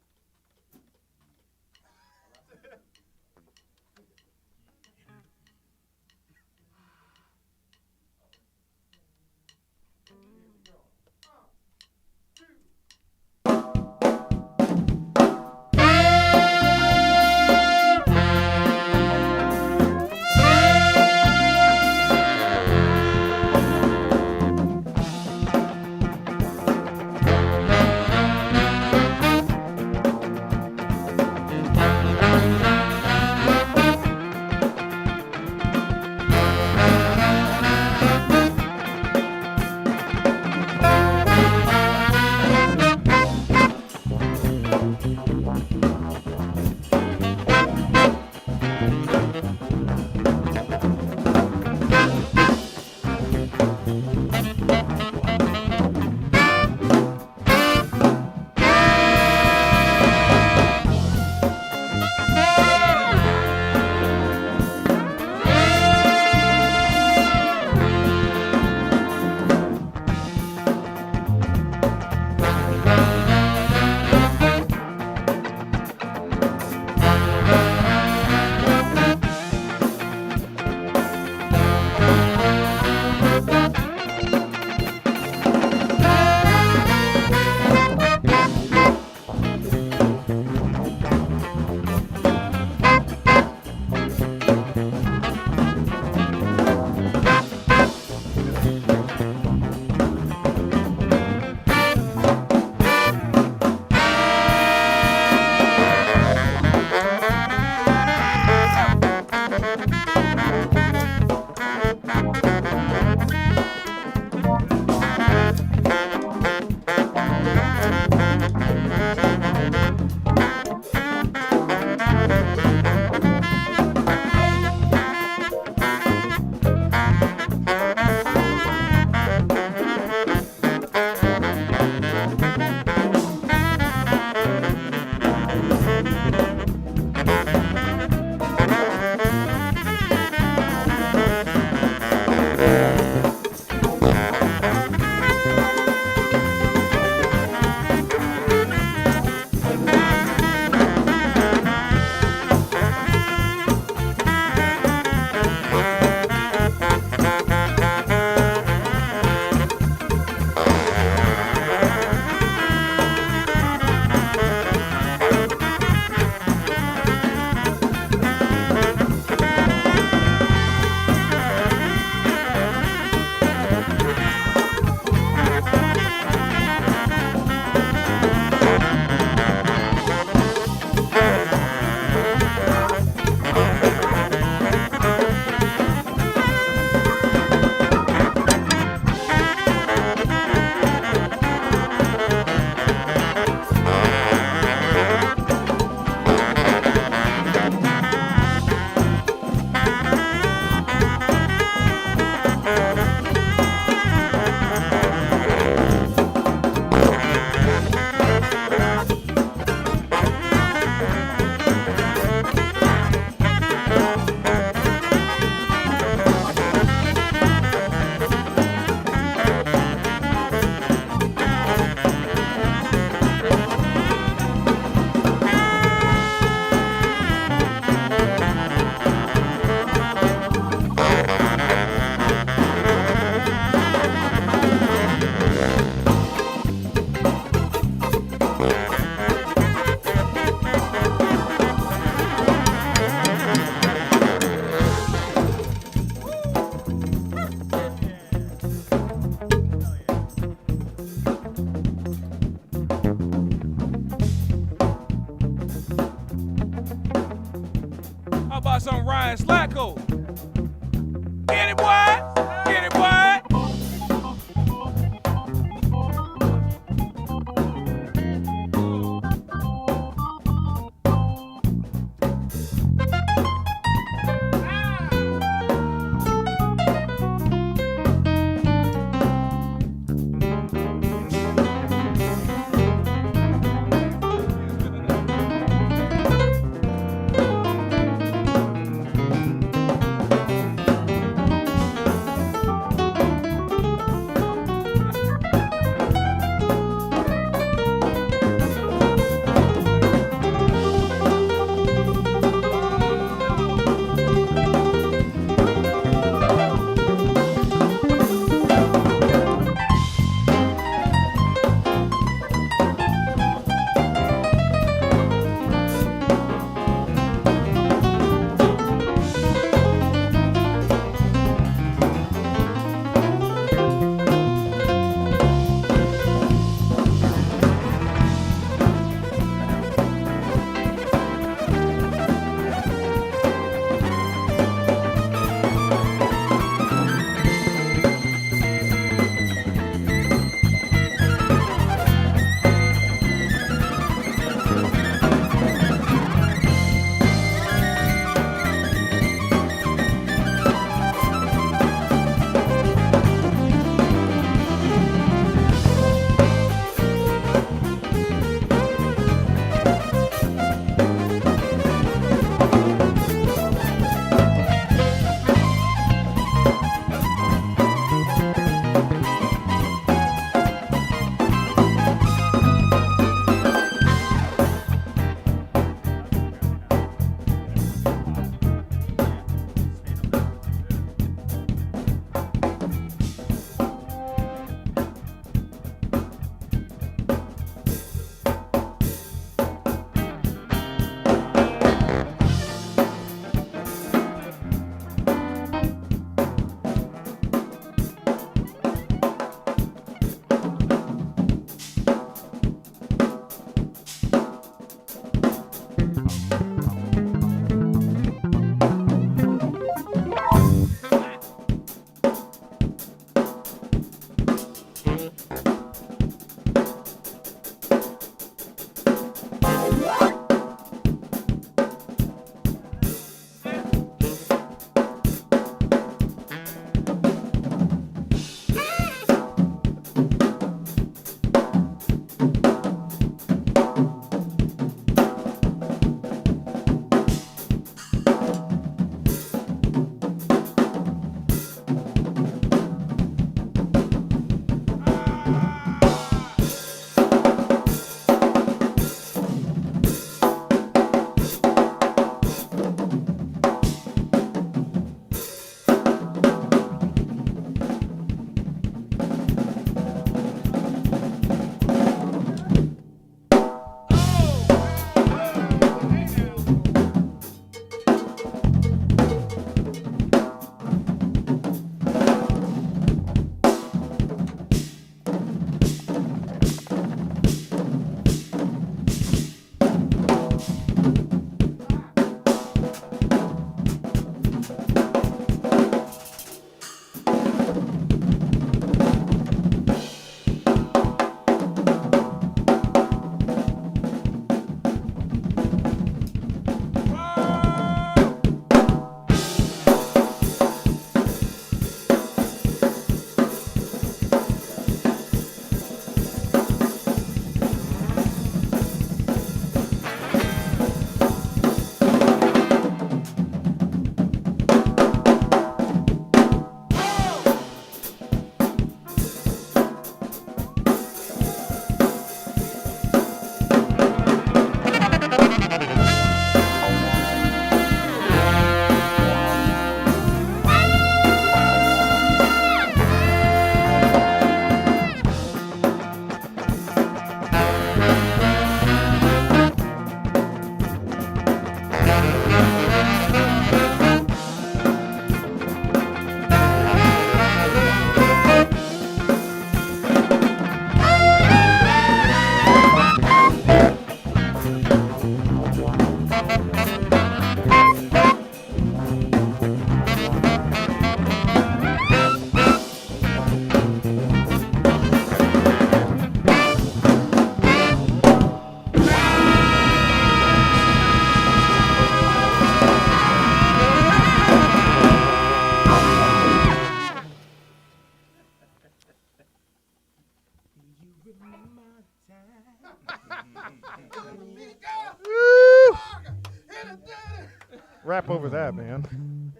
Rap over that, man.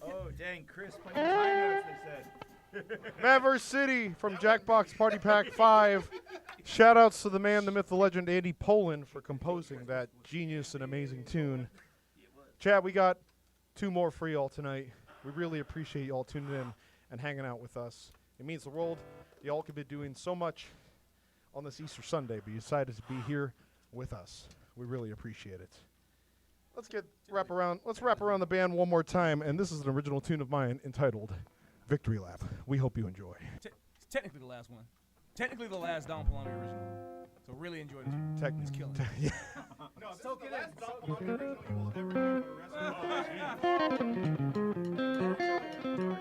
Oh, dang, Chris playing the high notes, they said. Maver City from Jackbox Party Pack 5. Shoutouts to the man, the myth, the legend, Andy Poland, for composing that genius and amazing tune. Chad, we got 2 more for y'all tonight. We really appreciate y'all tuning in and hanging out with us. It means the world. Y'all could be doing so much on this Easter Sunday, but you decided to be here with us. We really appreciate it. Let's wrap around the band one more time, and this is an original tune of mine entitled Victory Lap. We hope you enjoy. Technically the last one. Technically the last Don Palombi original. So really enjoy this one. It's killing. Yeah. No, this is the last Don Palombi original you will ever hear for the rest of your life.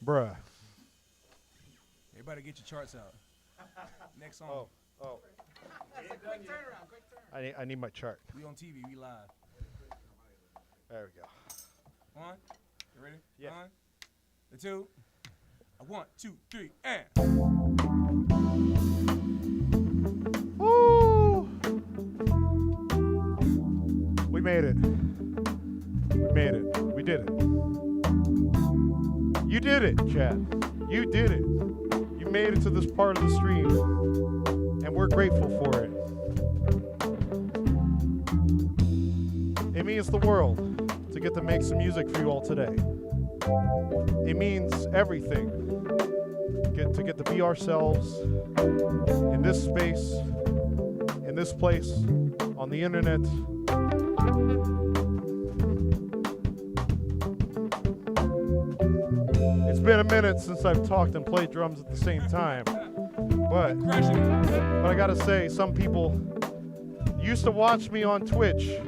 Bruh. Everybody get your charts out. Next song. Oh. Quick turnaround. I need my chart. We on TV. We live. There we go. 1. You ready? Yeah. 1, the 2. 1, 2, 3, and. Woo! We made it. We made it. We did it. You did it, Chad. You did it. You made it to this part of the stream, and we're grateful for it. It means the world to get to make some music for you all today. It means everything to get to be ourselves in this space, in this place, on the internet. It's been a minute since I've talked and played drums at the same time, but I gotta say, some people used to watch me on Twitch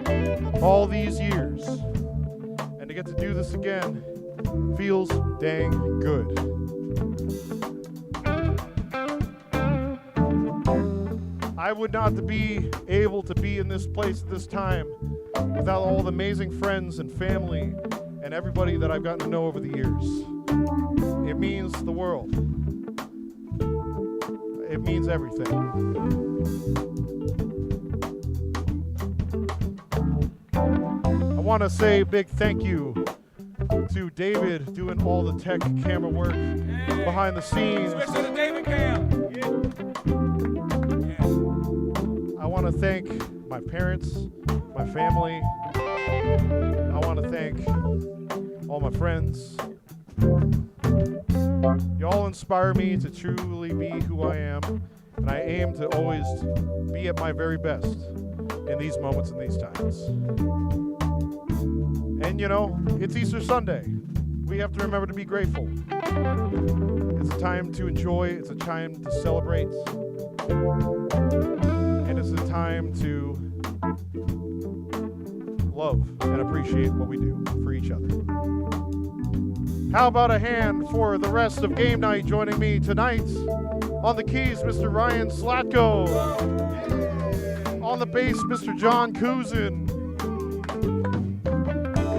all these years, and to get to do this again feels dang good. I would not be able to be in this place at this time without all the amazing friends and family and everybody that I've gotten to know over the years. It means the world. It means everything. I want to say a big thank you to David doing all the tech camera work behind the scenes. Switch to the David cam. I want to thank my parents, my family. I want to thank all my friends. You all inspire me to truly be who I am, and I aim to always be at my very best in these moments and these times. And you know, it's Easter Sunday. We have to remember to be grateful. It's a time to enjoy, it's a time to celebrate, and it's a time to love and appreciate what we do for each other. How about a hand for the rest of game night joining me tonight? On the keys, Mr. Ryan Slatko. On the bass, Mr. John Kuzin.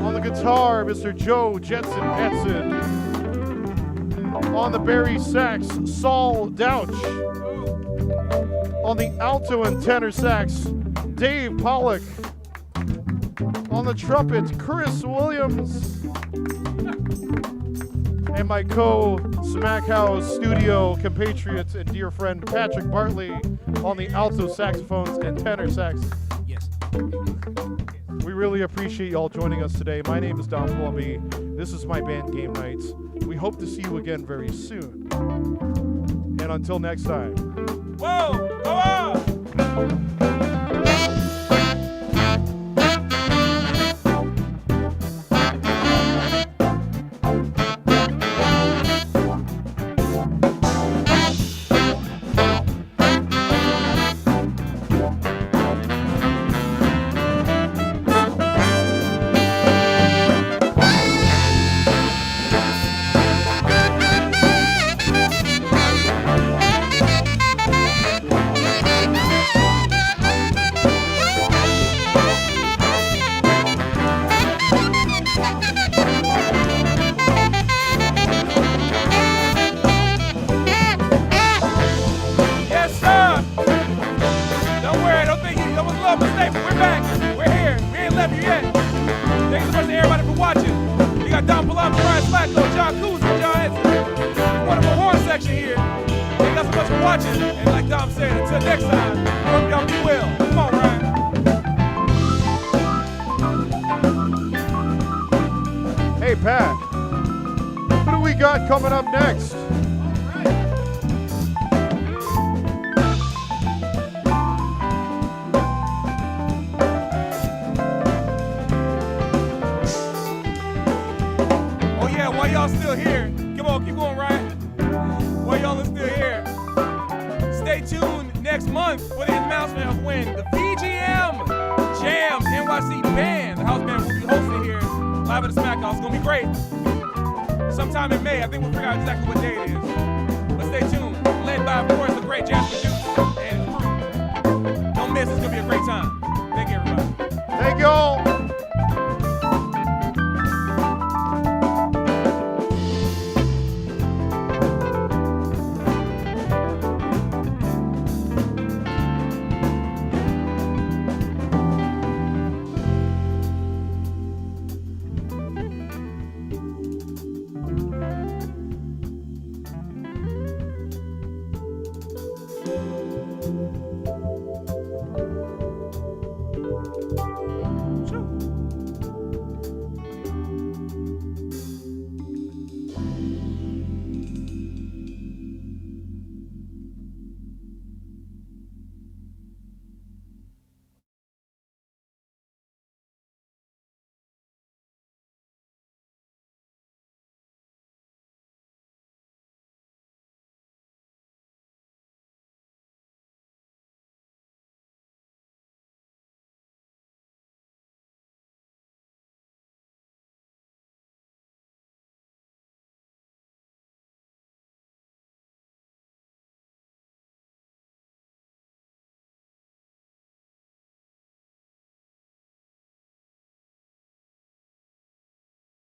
On the guitar, Mr. Joe Jetson Edson. On the Barry sax, Saul Douch. On the alto and tenor sax, Dave Pollock. On the trumpet, Chris Williams. And my co-Smackhouse studio compatriot and dear friend Patrick Bartley on the alto saxophones and tenor sax. Yes. We really appreciate y'all joining us today. My name is Don Palombi. This is my band Game Nights. We hope to see you again very soon. And until next time. Whoa! Go on! Hey Pat, what do we got coming up next? Oh yeah, while y'all still here, come on, keep going, Ryan. While y'all are still here, stay tuned next month for the announcement of when the VGM Jams NYC band, the house band, will be hosted here live at the Smack House. It's gonna be great. Sometime in May, I think we'll figure out exactly what day it is. But stay tuned. Led by, of course, the great jazz producer.